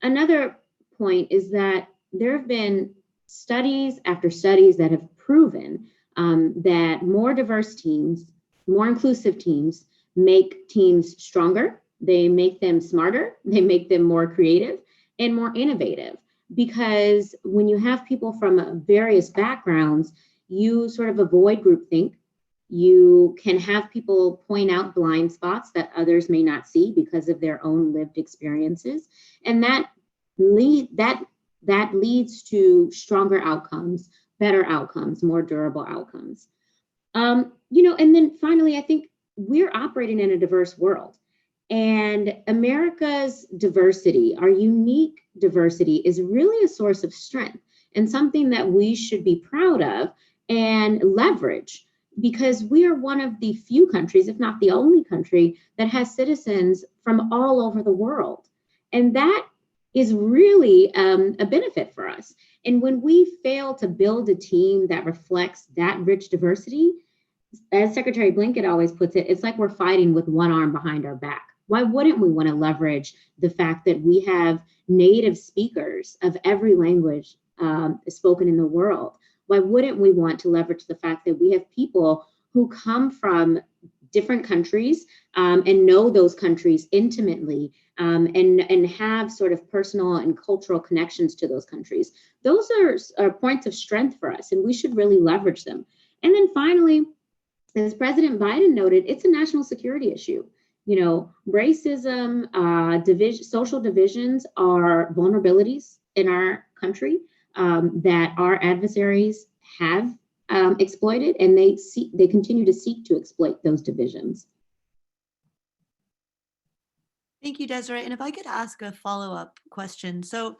Another point is that there have been studies after studies that have proven that more diverse teams, more inclusive teams, make teams stronger, they make them smarter, they make them more creative and more innovative. Because when you have people from various backgrounds, you sort of avoid groupthink, You can have people point out blind spots that others may not see because of their own lived experiences. And that leads to stronger outcomes, better outcomes, more durable outcomes. And then finally, I think we're operating in a diverse world. And America's diversity, our unique diversity, is really a source of strength and something that we should be proud of and leverage, because we are one of the few countries, if not the only country, that has citizens from all over the world. And that is really a benefit for us. And when we fail to build a team that reflects that rich diversity, as Secretary Blinken always puts it, it's like we're fighting with one arm behind our back. Why wouldn't we want to leverage the fact that we have native speakers of every language spoken in the world? Why wouldn't we want to leverage the fact that we have people who come from different countries and know those countries intimately and have sort of personal and cultural connections to those countries? Those are points of strength for us, and we should really leverage them. And then finally, as President Biden noted, it's a national security issue. Racism, social divisions are vulnerabilities in our country that our adversaries have exploited, and they continue to seek to exploit those divisions. Thank you, Desiree. And if I could ask a follow-up question. So,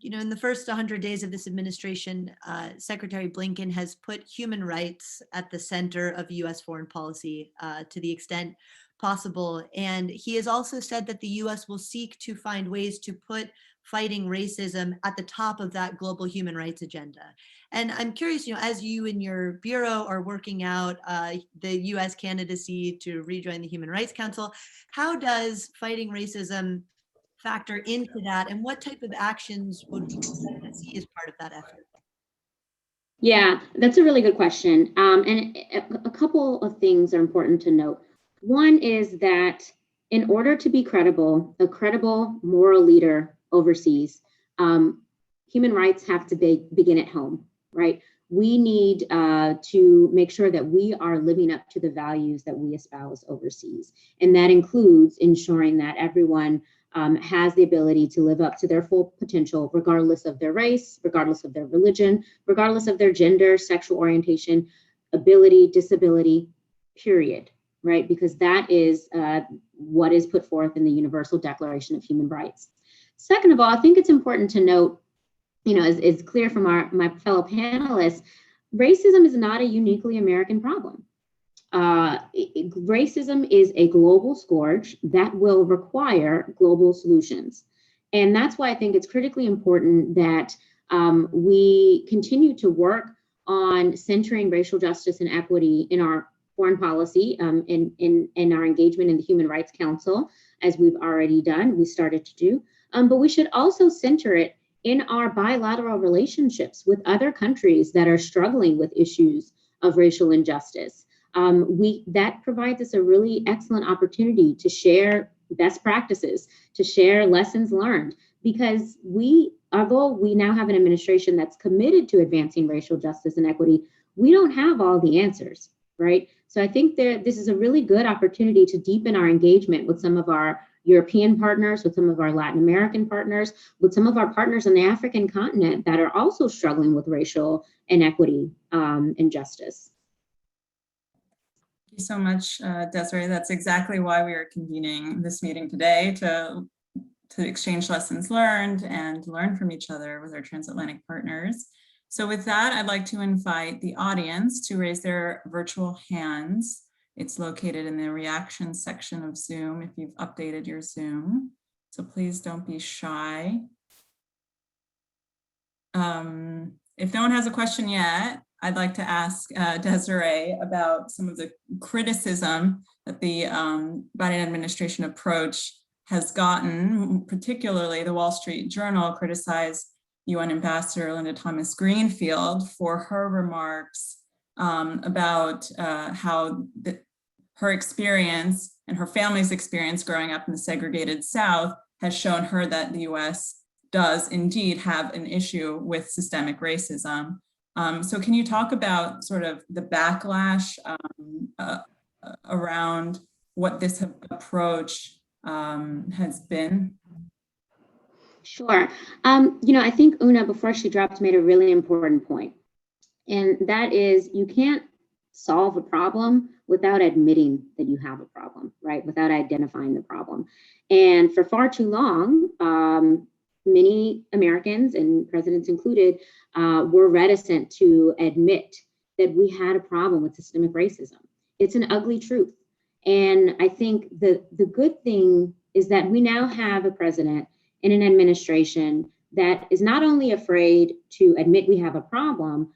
in the first 100 days of this administration, Secretary Blinken has put human rights at the center of U.S. foreign policy to the extent possible. And he has also said that the U.S. will seek to find ways to put fighting racism at the top of that global human rights agenda. And I'm curious, as you and your bureau are working out the U.S. candidacy to rejoin the Human Rights Council, how does fighting racism factor into that, and what type of actions would you see as part of that effort? Yeah, that's a really good question. And a couple of things are important to note. One is that in order to be credible, a credible moral leader overseas, human rights have to begin at home, right? We need to make sure that we are living up to the values that we espouse overseas. And that includes ensuring that everyone has the ability to live up to their full potential, regardless of their race, regardless of their religion, regardless of their gender, sexual orientation, ability, disability, period, right? Because that is what is put forth in the Universal Declaration of Human Rights. Second of all, I think it's important to note, as it's clear from my fellow panelists, racism is not a uniquely American problem. Racism is a global scourge that will require global solutions. And that's why I think it's critically important that we continue to work on centering racial justice and equity in our foreign policy, in our engagement in the Human Rights Council, as we've already done, we started to do. But we should also center it in our bilateral relationships with other countries that are struggling with issues of racial injustice. That provides us a really excellent opportunity to share best practices, to share lessons learned, because although we now have an administration that's committed to advancing racial justice and equity, we don't have all the answers, right? So I think this is a really good opportunity to deepen our engagement with some of our European partners, with some of our Latin American partners, with some of our partners on the African continent that are also struggling with racial inequity and justice. Thank you so much, Desiree. That's exactly why we are convening this meeting today, to exchange lessons learned and learn from each other with our transatlantic partners. So with that, I'd like to invite the audience to raise their virtual hands. It's located in the reactions section of Zoom if you've updated your Zoom. So please don't be shy. If no one has a question yet, I'd like to ask Desiree about some of the criticism that the Biden administration approach has gotten. Particularly, the Wall Street Journal criticized UN Ambassador Linda Thomas-Greenfield for her remarks about how her experience and her family's experience growing up in the segregated South has shown her that the US does indeed have an issue with systemic racism. So can you talk about sort of the backlash around what this approach has been? Sure. I think Oona, before she dropped, made a really important point. And that is, you can't solve a problem without admitting that you have a problem, right? Without identifying the problem. And for far too long, many Americans, and presidents included, were reticent to admit that we had a problem with systemic racism. It's an ugly truth. And I think the good thing is that we now have a president and an administration that is not only afraid to admit we have a problem,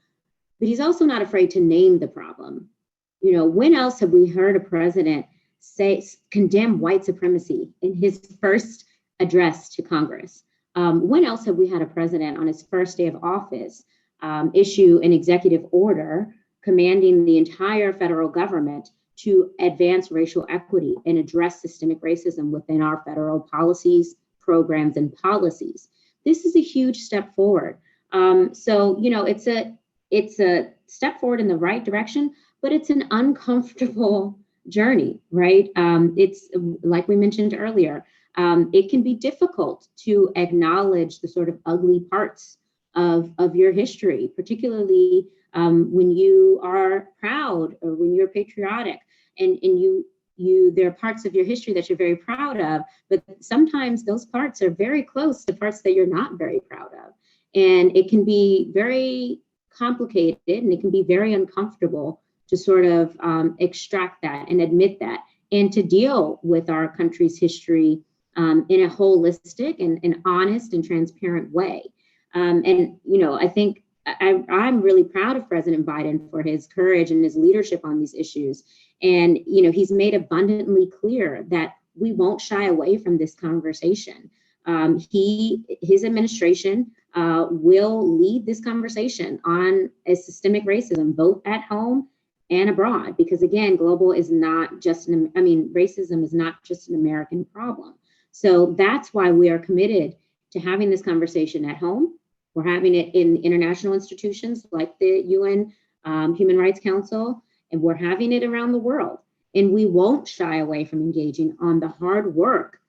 but he's also not afraid to name the problem. When else have we heard a president condemn white supremacy in his first address to Congress? When else have we had a president on his first day of office issue an executive order commanding the entire federal government to advance racial equity and address systemic racism within our federal policies, programs, and policies? This is a huge step forward. It's a step forward in the right direction, but it's an uncomfortable journey, right? It's like we mentioned earlier, it can be difficult to acknowledge the sort of ugly parts of your history, particularly when you are proud or when you're patriotic and there are parts of your history that you're very proud of, but sometimes those parts are very close to parts that you're not very proud of. And it can be very complicated and it can be very uncomfortable to sort of extract that and admit that and to deal with our country's history in a holistic and honest and transparent way. I think I'm really proud of President Biden for his courage and his leadership on these issues. And, he's made abundantly clear that we won't shy away from this conversation. His administration will lead this conversation on systemic racism, both at home and abroad, because again, racism is not just an American problem. So that's why we are committed to having this conversation at home. We're having it in international institutions like the UN Human Rights Council, and we're having it around the world. And we won't shy away from engaging on the hard work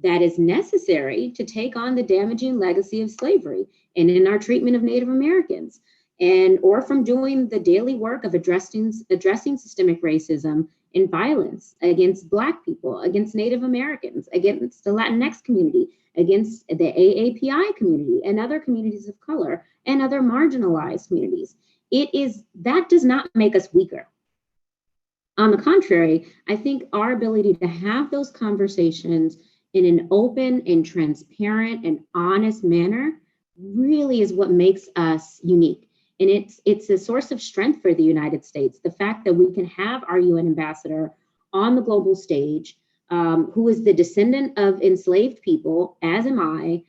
that is necessary to take on the damaging legacy of slavery and in our treatment of Native Americans, or from doing the daily work of addressing systemic racism and violence against Black people, against Native Americans, against the Latinx community, against the AAPI community and other communities of color and other marginalized communities. That does not make us weaker. On the contrary, I think our ability to have those conversations in an open and transparent and honest manner really is what makes us unique. And it's a source of strength for the United States. The fact that we can have our UN ambassador on the global stage, who is the descendant of enslaved people, as am I,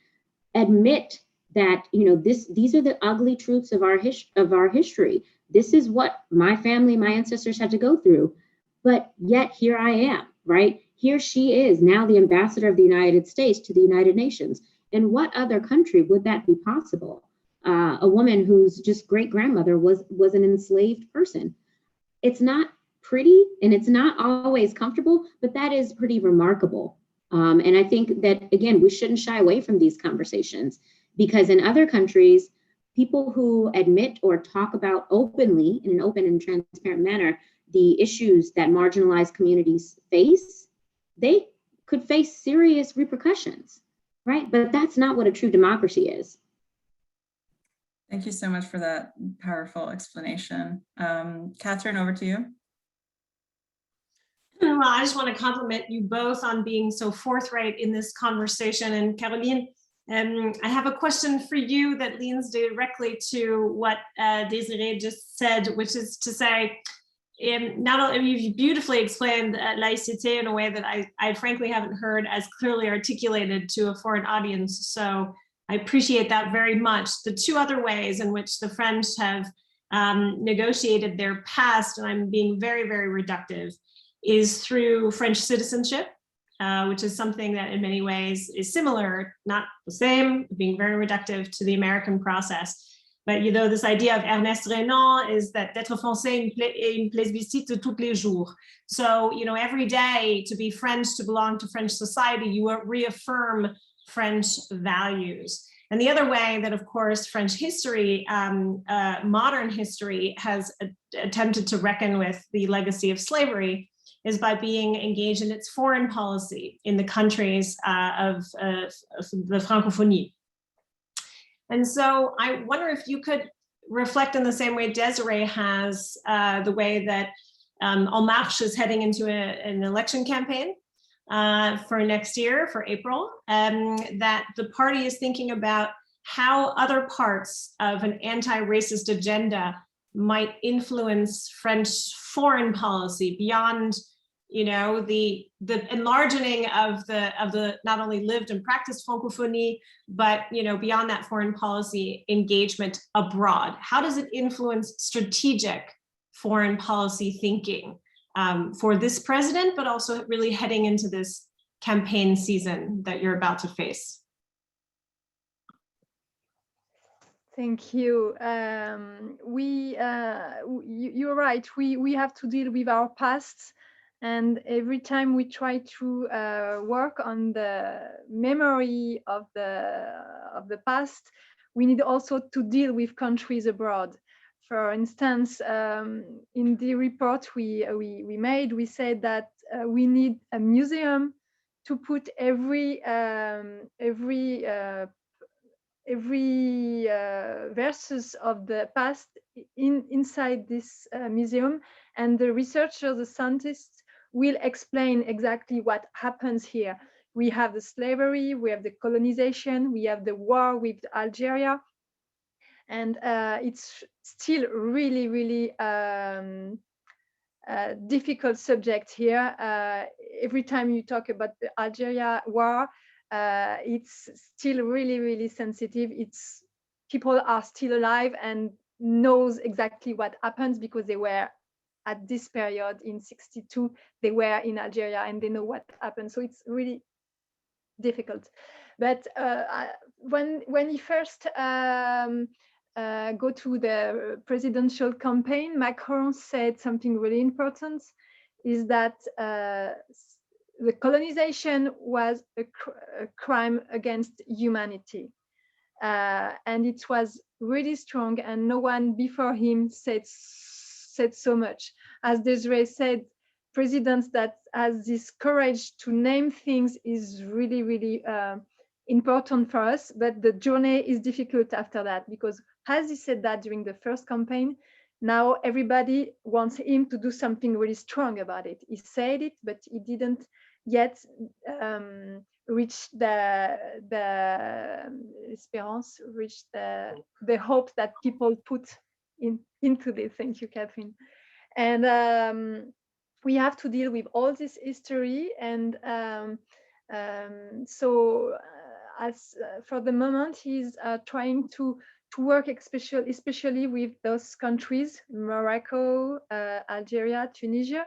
admit that these are the ugly truths of our history. This is what my family, my ancestors had to go through. But yet here I am, right? Here she is now the ambassador of the United States to the United Nations. In what other country would that be possible? A woman whose just great-grandmother was an enslaved person. It's not pretty and it's not always comfortable, but that is pretty remarkable. And I think that, again, we shouldn't shy away from these conversations, because in other countries, people who admit or talk about openly in an open and transparent manner the issues that marginalized communities face, they could face serious repercussions, right? But that's not what a true democracy is. Thank you so much for that powerful explanation. Catherine, over to you. Well, I just want to compliment you both on being so forthright in this conversation. And Caroline, I have a question for you that leans directly to what Desirée just said, which is to say, not only you've beautifully explained laïcité in a way that I frankly haven't heard as clearly articulated to a foreign audience. So I appreciate that very much. The two other ways in which the French have negotiated their past, and I'm being very, very reductive, is through French citizenship, which is something that in many ways is similar, not the same, being very reductive to the American process. But you know, this idea of Ernest Renan is that d'être français est une plébiscite de tous les jours. So, you know, every day to be French, to belong to French society, you reaffirm French values. And the other way that, of course, French history, modern history, has attempted to reckon with the legacy of slavery is by being engaged in its foreign policy in the countries of the Francophonie. And so I wonder if you could reflect in the same way Desirée has, the way that En Marche is heading into an election campaign for next year, for April, that the party is thinking about how other parts of an anti-racist agenda might influence French foreign policy beyond, you know, the enlarging of the not only lived and practiced francophonie, but, you know, beyond that foreign policy engagement abroad. How does it influence strategic foreign policy thinking for this president, but also really heading into this campaign season that you're about to face? Thank you. You're right. We have to deal with our past, and every time we try to work on the memory of the past, we need also to deal with countries abroad. For instance, in the report we made, we said that we need a museum to put every verses of the past inside this museum, and the researchers, the scientists, will explain exactly what happens here. We have the slavery, we have the colonization, we have the war with Algeria, and it's still really difficult subject here. Every time you talk about the Algeria war, it's still really sensitive. It's people are still alive and knows exactly what happens because they were at this period in '62. They were in Algeria and they know what happened. So it's really difficult. But when he first go to the presidential campaign, Macron said something really important, is that the colonization was a crime against humanity. And it was really strong, and no one before him said so much. As Desirée said, presidents that has this courage to name things is really important for us, but the journey is difficult after that, because as he said that during the first campaign, now everybody wants him to do something really strong about it. He said it, but he didn't yet reach the espérance, reach the hope that people put into this. Thank you, Catherine. And we have to deal with all this history, and so as for the moment, he's trying to work especially with those countries, Morocco, Algeria, Tunisia.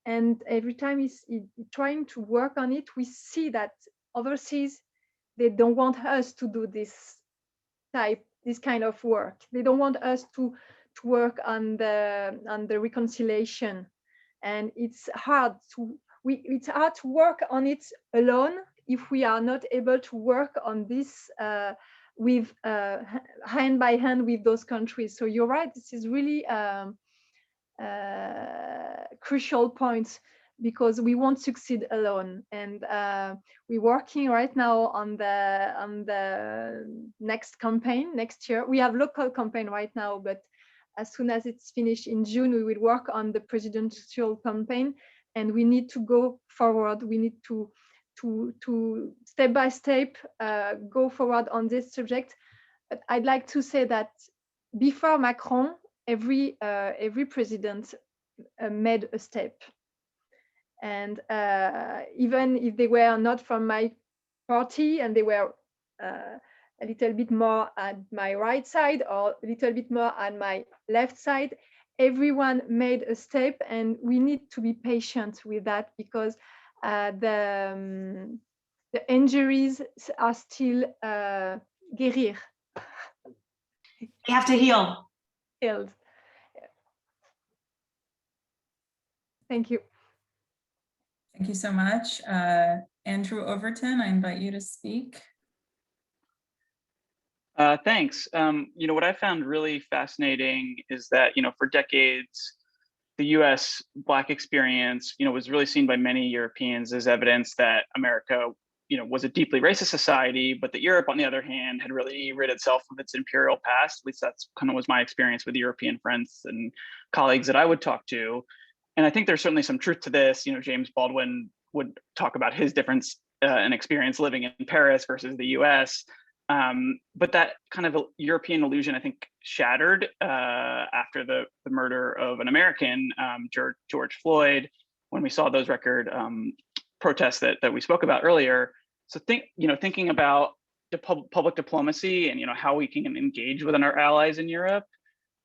And every time he's trying to work on it, we see that overseas, they don't want us to do this kind of work. They don't want us to work on the reconciliation. And it's hard to work on it alone if we are not able to work on this with hand by hand with those countries. So you're right, this is really crucial point, because we won't succeed alone. And we're working right now on the next campaign next year. We have local campaign right now, but as soon as it's finished in June, we will work on the presidential campaign, and we need to go forward. We need to step by step go forward on this subject. But I'd like to say that before Macron, every president made a step, and even if they were not from my party and they were a little bit more at my right side or a little bit more at my left side, everyone made a step, and we need to be patient with that, because the injuries are still guérir. They have to heal. Healed. Thank you. Thank you so much. Andrew Overton, I invite you to speak. Thanks. What I found really fascinating is that, for decades, the US Black experience, was really seen by many Europeans as evidence that America, was a deeply racist society, but that Europe, on the other hand, had really rid itself of its imperial past. At least that's kind of was my experience with European friends and colleagues that I would talk to. And I think there's certainly some truth to this. James Baldwin would talk about his difference and experience living in Paris versus the US. But that kind of European illusion, I think, shattered after the murder of an American, George Floyd, when we saw those record protests that we spoke about earlier. So thinking about the public diplomacy and how we can engage with our allies in Europe.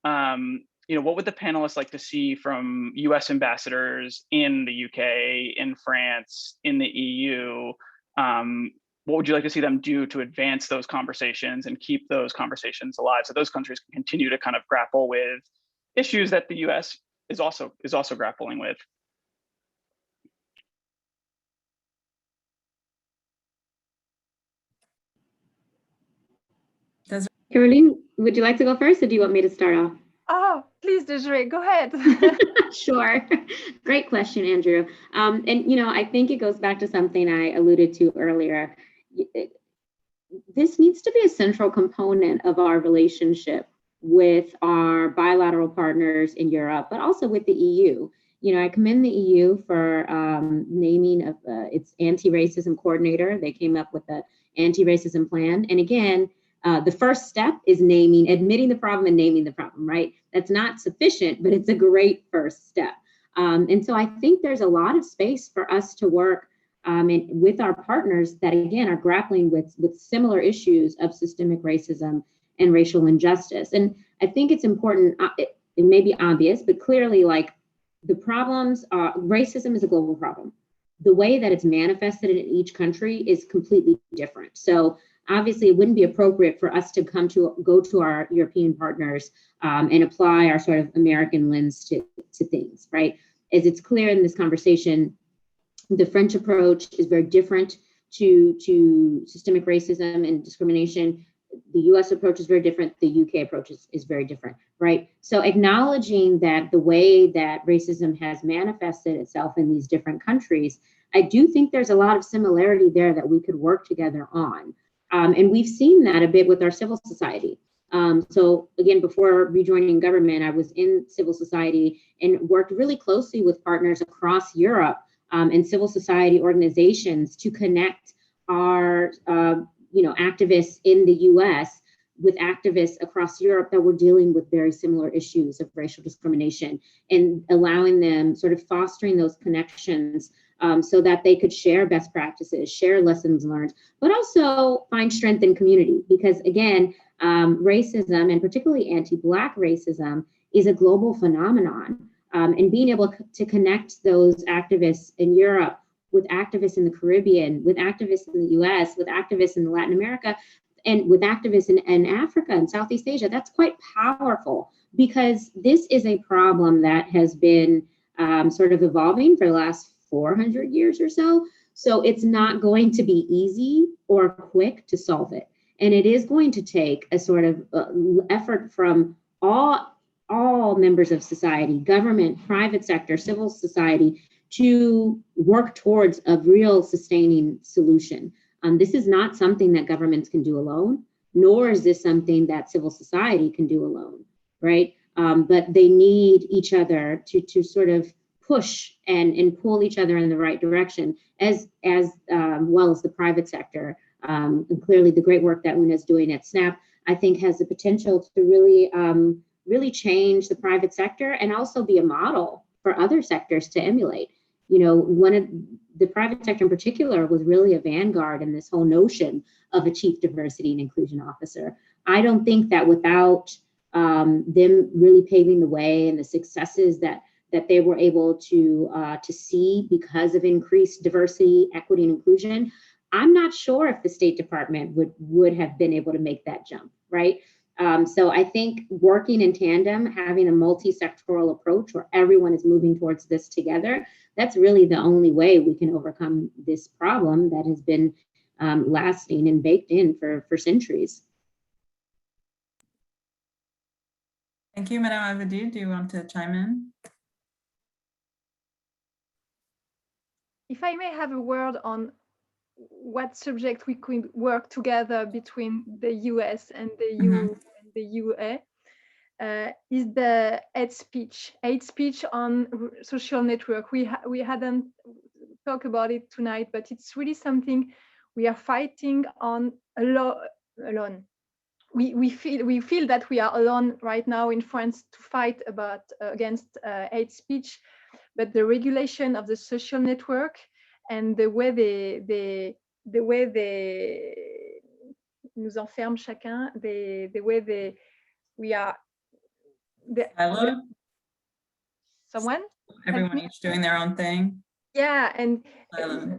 What would the panelists like to see from US ambassadors in the UK, in France, in the EU? What would you like to see them do to advance those conversations and keep those conversations alive so those countries can continue to kind of grapple with issues that the US is also grappling with? Caroline, would you like to go first, or do you want me to start off? Oh, please, Desirée, go ahead. Sure. Great question, Andrew. And, I think it goes back to something I alluded to earlier. This needs to be a central component of our relationship with our bilateral partners in Europe, but also with the EU. I commend the EU for naming of its anti-racism coordinator. They came up with the anti-racism plan. And again, the first step is admitting the problem and naming the problem, right? That's not sufficient, but it's a great first step. And so I think there's a lot of space for us to work with our partners that, again, are grappling with similar issues of systemic racism and racial injustice. And I think it's important, it may be obvious, but clearly, like, the problems are, racism is a global problem. The way that it's manifested in each country is completely different. So obviously, it wouldn't be appropriate for us to go to our European partners and apply our sort of American lens to things, right? As it's clear in this conversation, the French approach is very different to systemic racism and discrimination. The US approach is very different. The UK approach is very different, right? So acknowledging that the way that racism has manifested itself in these different countries, I do think there's a lot of similarity there that we could work together on. And we've seen that a bit with our civil society. So again, before rejoining government, I was in civil society and worked really closely with partners across Europe and civil society organizations to connect our activists in the US with activists across Europe that were dealing with very similar issues of racial discrimination, and allowing them, sort of fostering those connections so that they could share best practices, share lessons learned, but also find strength in community. Because again, racism, and particularly anti-Black racism, is a global phenomenon. And being able to connect those activists in Europe with activists in the Caribbean, with activists in the US, with activists in Latin America, and with activists in Africa and Southeast Asia, that's quite powerful, because this is a problem that has been sort of evolving for the last 400 years or so. So it's not going to be easy or quick to solve it. And it is going to take a sort of effort from all members of society, government, private sector, civil society, to work towards a real sustaining solution. This is not something that governments can do alone, nor is this something that civil society can do alone, right? But they need each other to sort of push and pull each other in the right direction, as well as the private sector. And clearly the great work that Oona is doing at SNAP, I think, has the potential to really change the private sector and also be a model for other sectors to emulate. One of the private sector in particular was really a vanguard in this whole notion of a chief diversity and inclusion officer. I don't think that without them really paving the way and the successes that they were able to see because of increased diversity, equity, and inclusion, I'm not sure if the State Department would have been able to make that jump, right? So I think working in tandem, having a multi-sectoral approach where everyone is moving towards this together, that's really the only way we can overcome this problem that has been lasting and baked in for centuries. Thank you, Madame Abadie. Do you want to chime in? If I may have a word on what subject we could work together between the US and the EU and the UA, is the hate speech on social network. We hadn't talked about it tonight, but it's really something we are fighting on alone. We feel that we are alone right now in France to fight against hate speech, but the regulation of the social network and the way they nous enferment chacun, the way we are someone? Everyone each doing their own thing. Yeah, and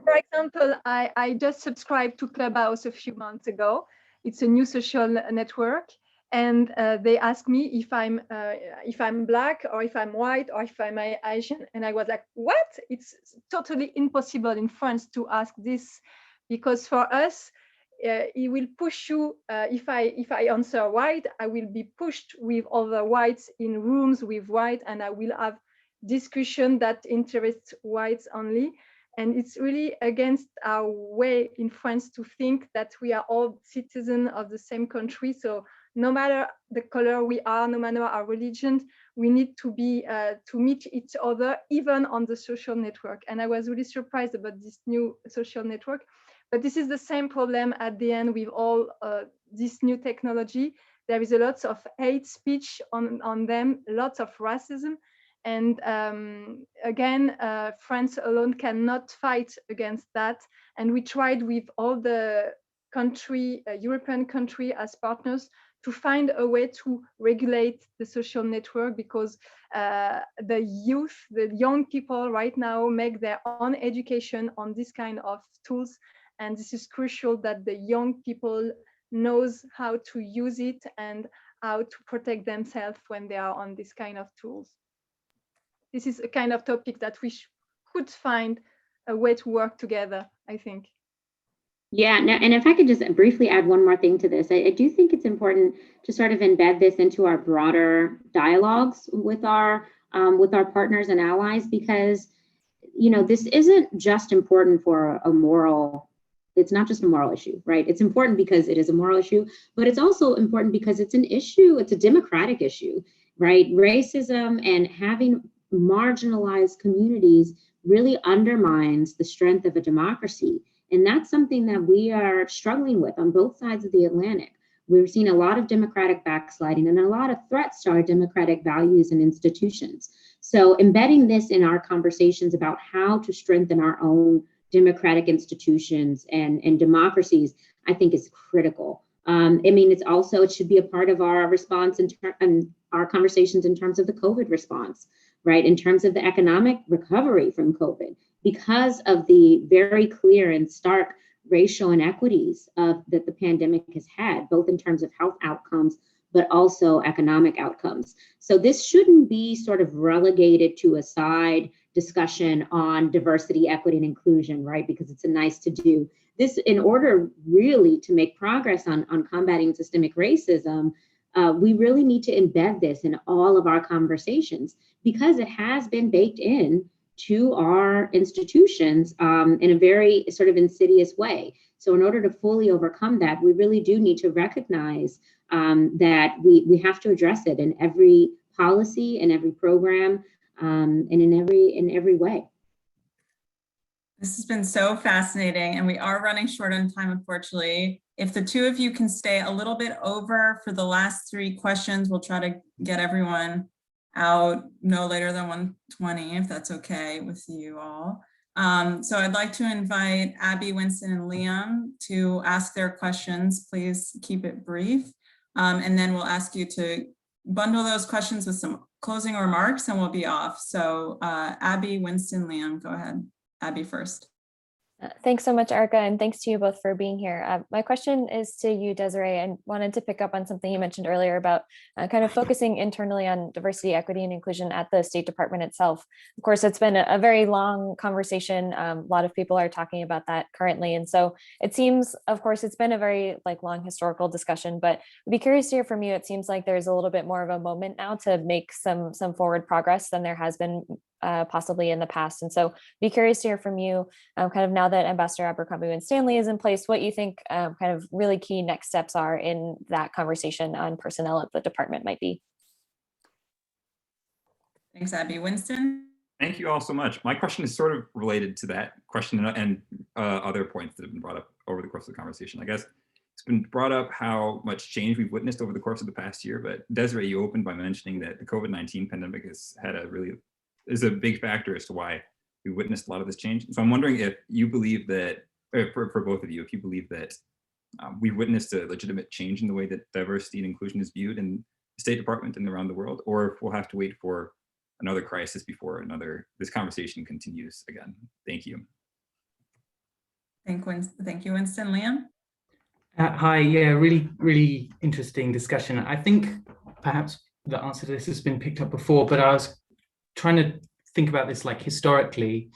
for example, I just subscribed to Clubhouse a few months ago. It's a new social network, and they asked me if I'm black or if I'm white or if I'm Asian, and I was like, what? It's totally impossible in France to ask this, because for us, it will push you. If I answer white, I will be pushed with other whites in rooms with white, and I will have discussion that interests whites only. And it's really against our way in France to think that we are all citizens of the same country. So no matter the color we are, no matter our religion, we need to be to meet each other, even on the social network. And I was really surprised about this new social network. But this is the same problem at the end with all this new technology. There is a lot of hate speech on them, lots of racism. And again, France alone cannot fight against that. And we tried with all the European countries as partners to find a way to regulate the social network, because the youth, the young people right now make their own education on this kind of tools. And this is crucial that the young people knows how to use it and how to protect themselves when they are on this kind of tools. This is a kind of topic that we could find a way to work together, I think. Yeah, no, and if I could just briefly add one more thing to this, I do think it's important to sort of embed this into our broader dialogues with our partners and allies, because, you know, this isn't just important for a moral. It's not just a moral issue, right? It's important because it is a moral issue, but it's also important because it's an issue. It's a democratic issue, right? Racism and having marginalized communities really undermines the strength of a democracy. And that's something that we are struggling with on both sides of the Atlantic. We're seeing a lot of democratic backsliding and a lot of threats to our democratic values and institutions. So embedding this in our conversations about how to strengthen our own democratic institutions and democracies, I think is critical. I mean, it should be a part of our response and our conversations in terms of the COVID response, right? In terms of the economic recovery from COVID, because of the very clear and stark racial inequities that the pandemic has had, both in terms of health outcomes, but also economic outcomes. So this shouldn't be sort of relegated to a side discussion on diversity, equity, and inclusion, right? Because it's a nice to do. This, in order really to make progress on combating systemic racism, we really need to embed this in all of our conversations, because it has been baked in to our institutions in a very sort of insidious way. So in order to fully overcome that, we really do need to recognize that we have to address it in every policy and every program and in every way. This has been so fascinating, and we are running short on time, unfortunately. If the two of you can stay a little bit over for the last 3 questions, we'll try to get everyone out no later than 1:20, if that's okay with you all. So I'd like to invite Abby, Winston, and Liam to ask their questions. Please keep it brief. And then we'll ask you to bundle those questions with some closing remarks and we'll be off. So Abby, Winston, Liam, go ahead. Abby first. Thanks so much, Erika, and thanks to you both for being here. My question is to you, Desiree, and wanted to pick up on something you mentioned earlier about kind of focusing internally on diversity, equity, and inclusion at the State Department itself. Of course, it's been a very long conversation. A lot of people are talking about that currently. And so it seems, of course, it's been a very long historical discussion, but I'd be curious to hear from you. It seems like there's a little bit more of a moment now to make some forward progress than there has been possibly in the past. And so be curious to hear from you kind of now that Ambassador Abercrombie Stanley is in place, what you think kind of really key next steps are in that conversation on personnel at the department might be. Thanks, Abby. Winston? Thank you all so much. My question is sort of related to that question and other points that have been brought up over the course of the conversation. I guess it's been brought up how much change we've witnessed over the course of the past year, but Desiree, you opened by mentioning that the COVID-19 pandemic has had is a big factor as to why we witnessed a lot of this change. So I'm wondering if you believe that, for both of you, if you believe that we've witnessed a legitimate change in the way that diversity and inclusion is viewed in the State Department and around the world, or if we'll have to wait for another crisis before this conversation continues again. Thank you. Thank you, Winston. Liam? Hi, yeah, really interesting discussion. I think perhaps the answer to this has been picked up before, but I was trying to think about this historically,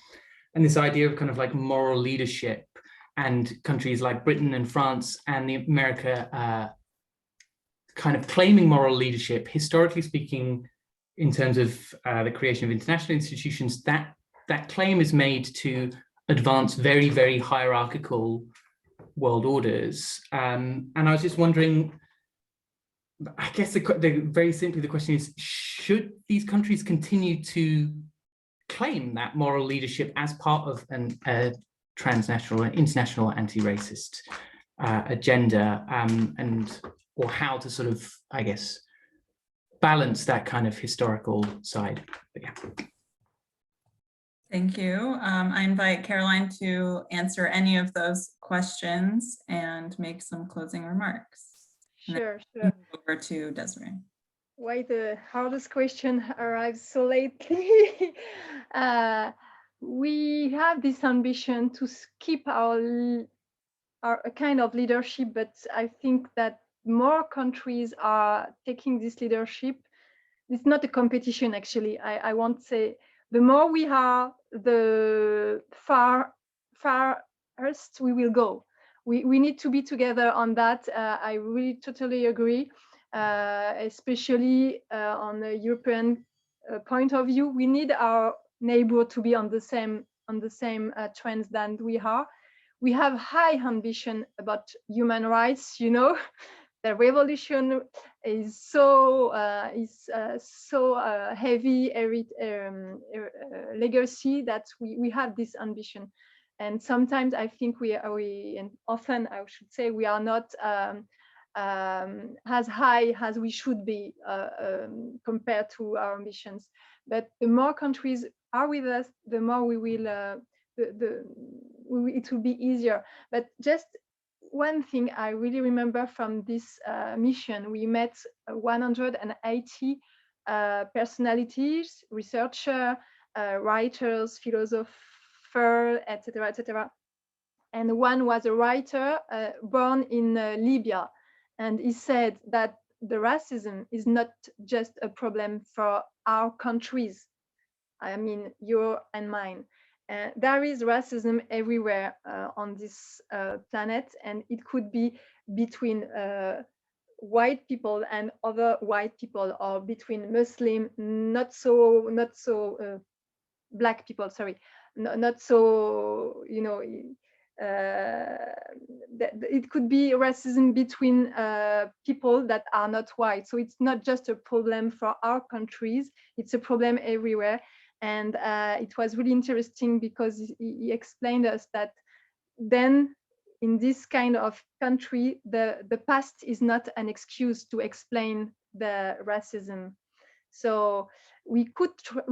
and this idea of kind of moral leadership, and countries like Britain and France and America kind of claiming moral leadership, historically speaking, in terms of the creation of international institutions. That claim is made to advance very, very hierarchical world orders. And I was just wondering, I guess very simply the question is, should these countries continue to claim that moral leadership as part of a transnational and international anti-racist agenda, or how to sort of, I guess, balance that kind of historical side? But yeah. Thank you. I invite Caroline to answer any of those questions and make some closing remarks. Sure. Over to Desiree. Why the hardest question arrives so lately? We have this ambition to keep our kind of leadership, but I think that more countries are taking this leadership. It's not a competition, actually. I won't say the more we are, the farthest we will go. We need to be together on that. I really totally agree, especially on the European point of view. We need our neighbor to be on the same trends than we are. We have high ambition about human rights. You know, the revolution is so heavy legacy that we have this ambition. And sometimes I think and often I should say, we are not as high as we should be compared to our ambitions. But the more countries are with us, the more we will, it will be easier. But just one thing I really remember from this mission, we met 180 personalities, researchers, writers, philosophers, etc. And one was a writer born in Libya, and he said that the racism is not just a problem for our countries, I mean your and mine. There is racism everywhere on this planet, and it could be between white people and other white people, or between Muslim, not so black people, sorry, not so, you know, it could be racism between people that are not white. So it's not just a problem for our countries, it's a problem everywhere. And it was really interesting because he explained us that then in this kind of country, the past is not an excuse to explain the racism. So we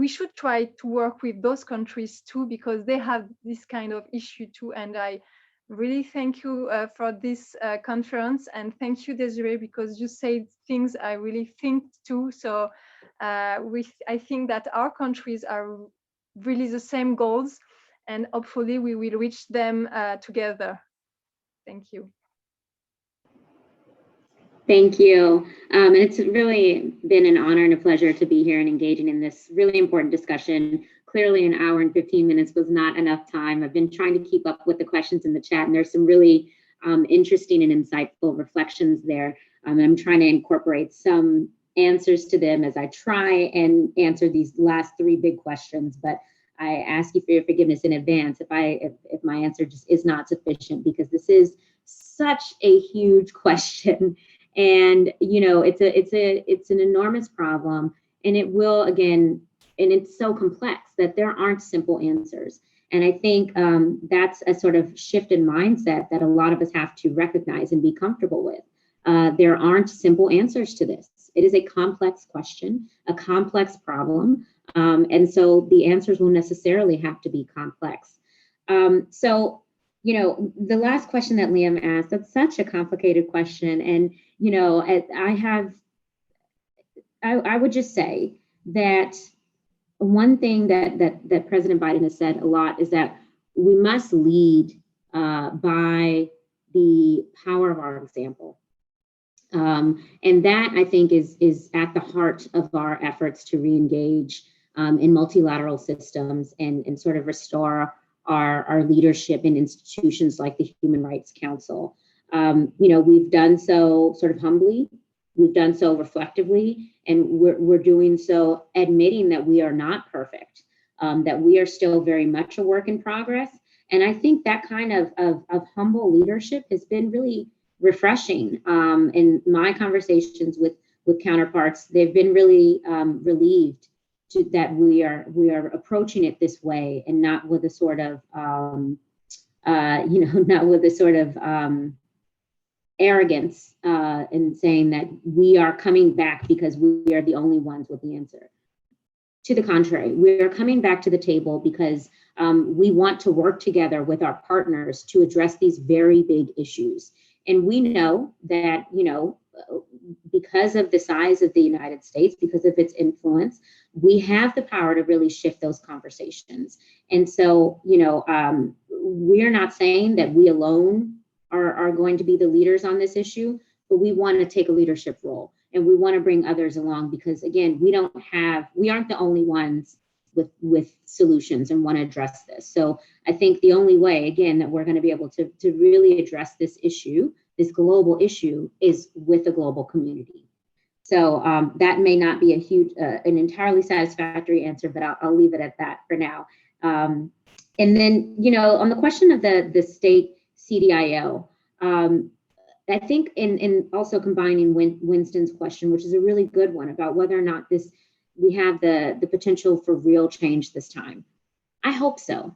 should try to work with those countries too, because they have this kind of issue too. And I really thank you for this conference, and thank you, Desiree, because you said things I really think too. So I think that our countries are really the same goals, and hopefully we will reach them together. Thank you. Thank you. And it's really been an honor and a pleasure to be here and engaging in this really important discussion. Clearly an hour and 15 minutes was not enough time. I've been trying to keep up with the questions in the chat, and there's some really interesting and insightful reflections there. And I'm trying to incorporate some answers to them as I try and answer these last three big questions, but I ask you for your forgiveness in advance if my answer just is not sufficient, because this is such a huge question. And it's an enormous problem, and it will, again, and it's so complex that there aren't simple answers. And I think that's a sort of shift in mindset that a lot of us have to recognize and be comfortable with. There aren't simple answers to this. It is a complex question, a complex problem, and so the answers will necessarily have to be complex. So, the last question that Liam asked, that's such a complicated question. And, I would just say that one thing that President Biden has said a lot is that we must lead by the power of our example. And that, I think, is at the heart of our efforts to re-engage in multilateral systems and sort of restore our leadership in institutions like the Human Rights Council. We've done so sort of humbly, we've done so reflectively, and we're doing so admitting that we are not perfect, that we are still very much a work in progress. And I think that kind of humble leadership has been really refreshing. In my conversations with counterparts, they've been really relieved that we are approaching it this way, and not with a sort of arrogance in saying that we are coming back because we are the only ones with the answer. To the contrary, we are coming back to the table because we want to work together with our partners to address these very big issues. And we know that, because of the size of the United States, because of its influence, we have the power to really shift those conversations. And so, we're not saying that we alone are going to be the leaders on this issue, but we want to take a leadership role, and we want to bring others along, because again, we aren't the only ones with solutions and want to address this. So I think the only way, again, that we're going to be able to really address this issue, this global issue, is with the global community. So that may not be an entirely satisfactory answer, but I'll leave it at that for now. And then, on the question of the state CDIO, I think in also combining Winston's question, which is a really good one, about whether or not we have the potential for real change this time. I hope so.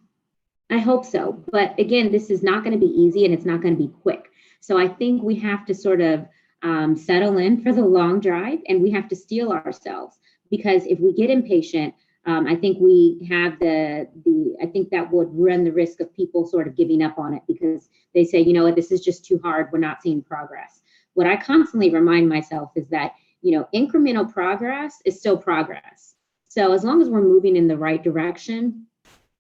But again, this is not going to be easy, and it's not going to be quick. So I think we have to sort of settle in for the long drive, and we have to steel ourselves, because if we get impatient, I think we have I think that would run the risk of people sort of giving up on it, because they say, this is just too hard, we're not seeing progress. What I constantly remind myself is that, incremental progress is still progress. So as long as we're moving in the right direction,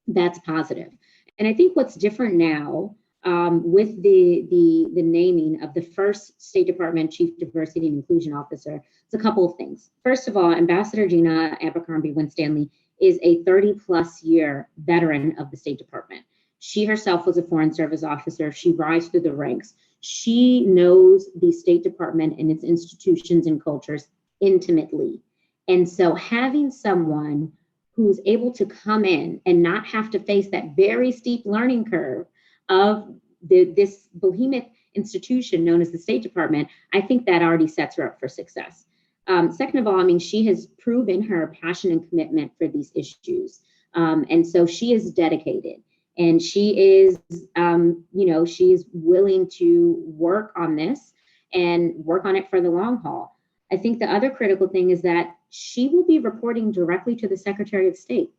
that's positive. And I think what's different now, with the naming of the first State Department Chief Diversity and Inclusion Officer, it's a couple of things. First of all, Ambassador Gina Abercrombie Winstanley is a 30+ year veteran of the State Department. She herself was a Foreign Service officer. She rises through the ranks. She knows the State Department and its institutions and cultures intimately. And so having someone who's able to come in and not have to face that very steep learning curve of this behemoth institution known as the State Department, I think that already sets her up for success. Second of all, she has proven her passion and commitment for these issues. And so she is dedicated, and she is, she is willing to work on this and work on it for the long haul. I think the other critical thing is that she will be reporting directly to the Secretary of State.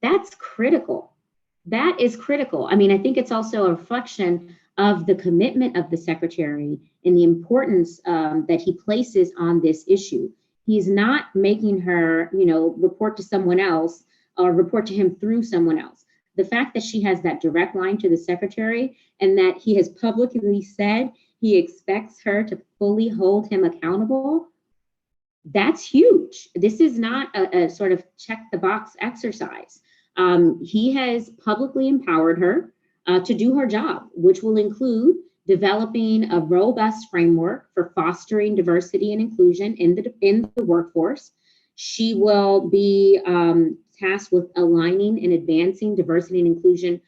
That's critical. That is critical. I think it's also a reflection of the commitment of the Secretary and the importance that he places on this issue. He's not making her, report to someone else or report to him through someone else. the fact that she has that direct line to the secretary and that he has publicly said he expects her to fully hold him accountable, that's huge. This is not a sort of check the box exercise. He has publicly empowered her to do her job, which will include developing a robust framework for fostering diversity and inclusion in the workforce. She will be tasked with aligning and advancing diversity and inclusion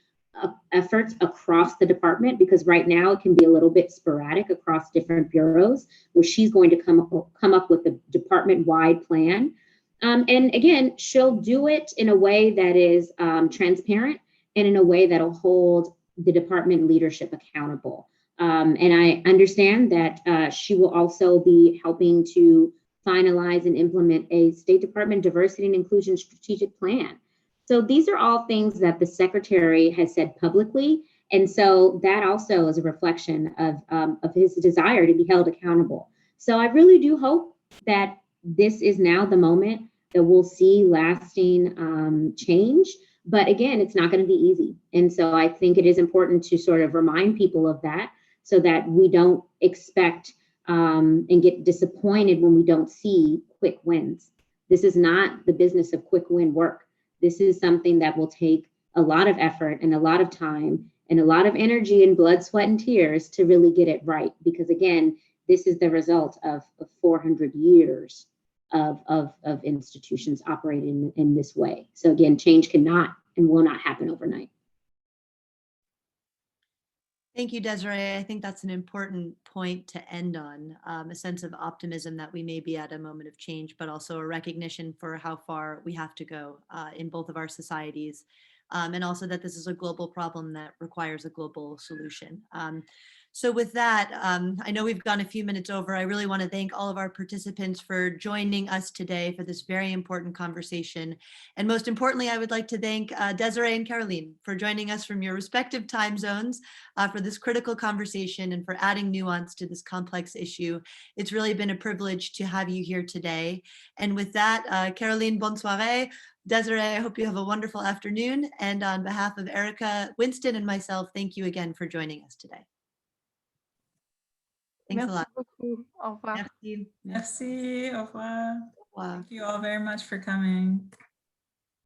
efforts across the department, because right now it can be a little bit sporadic across different bureaus, where she's going to come up with a department-wide plan. And again, she'll do it in a way that is transparent and in a way that'll hold the department leadership accountable. And I understand that she will also be helping to finalize and implement a State Department diversity and inclusion strategic plan. So these are all things that the secretary has said publicly. And so that also is a reflection of his desire to be held accountable. So I really do hope that this is now the moment that we'll see lasting change. But again, it's not going to be easy. And so I think it is important to sort of remind people of that, so that we don't expect and get disappointed when we don't see quick wins. This is not the business of quick win work. This is something that will take a lot of effort and a lot of time and a lot of energy and blood, sweat, and tears to really get it right. Because again, this is the result of 400 years of institutions operating in this way. So again, change cannot and will not happen overnight. Thank you, Desiree. I think that's an important point to end on, a sense of optimism that we may be at a moment of change, but also a recognition for how far we have to go in both of our societies, and also that this is a global problem that requires a global solution. So with that, I know we've gone a few minutes over. I really want to thank all of our participants for joining us today for this very important conversation. And most importantly, I would like to thank Desiree and Caroline for joining us from your respective time zones for this critical conversation and for adding nuance to this complex issue. It's really been a privilege to have you here today. And with that, Caroline, bonne soirée. Desiree, I hope you have a wonderful afternoon. And on behalf of Erika, Winston, and myself, thank you again for joining us today. Thanks a lot. Beaucoup. Au revoir. Merci. Merci. Au revoir. Au revoir. Thank you all very much for coming.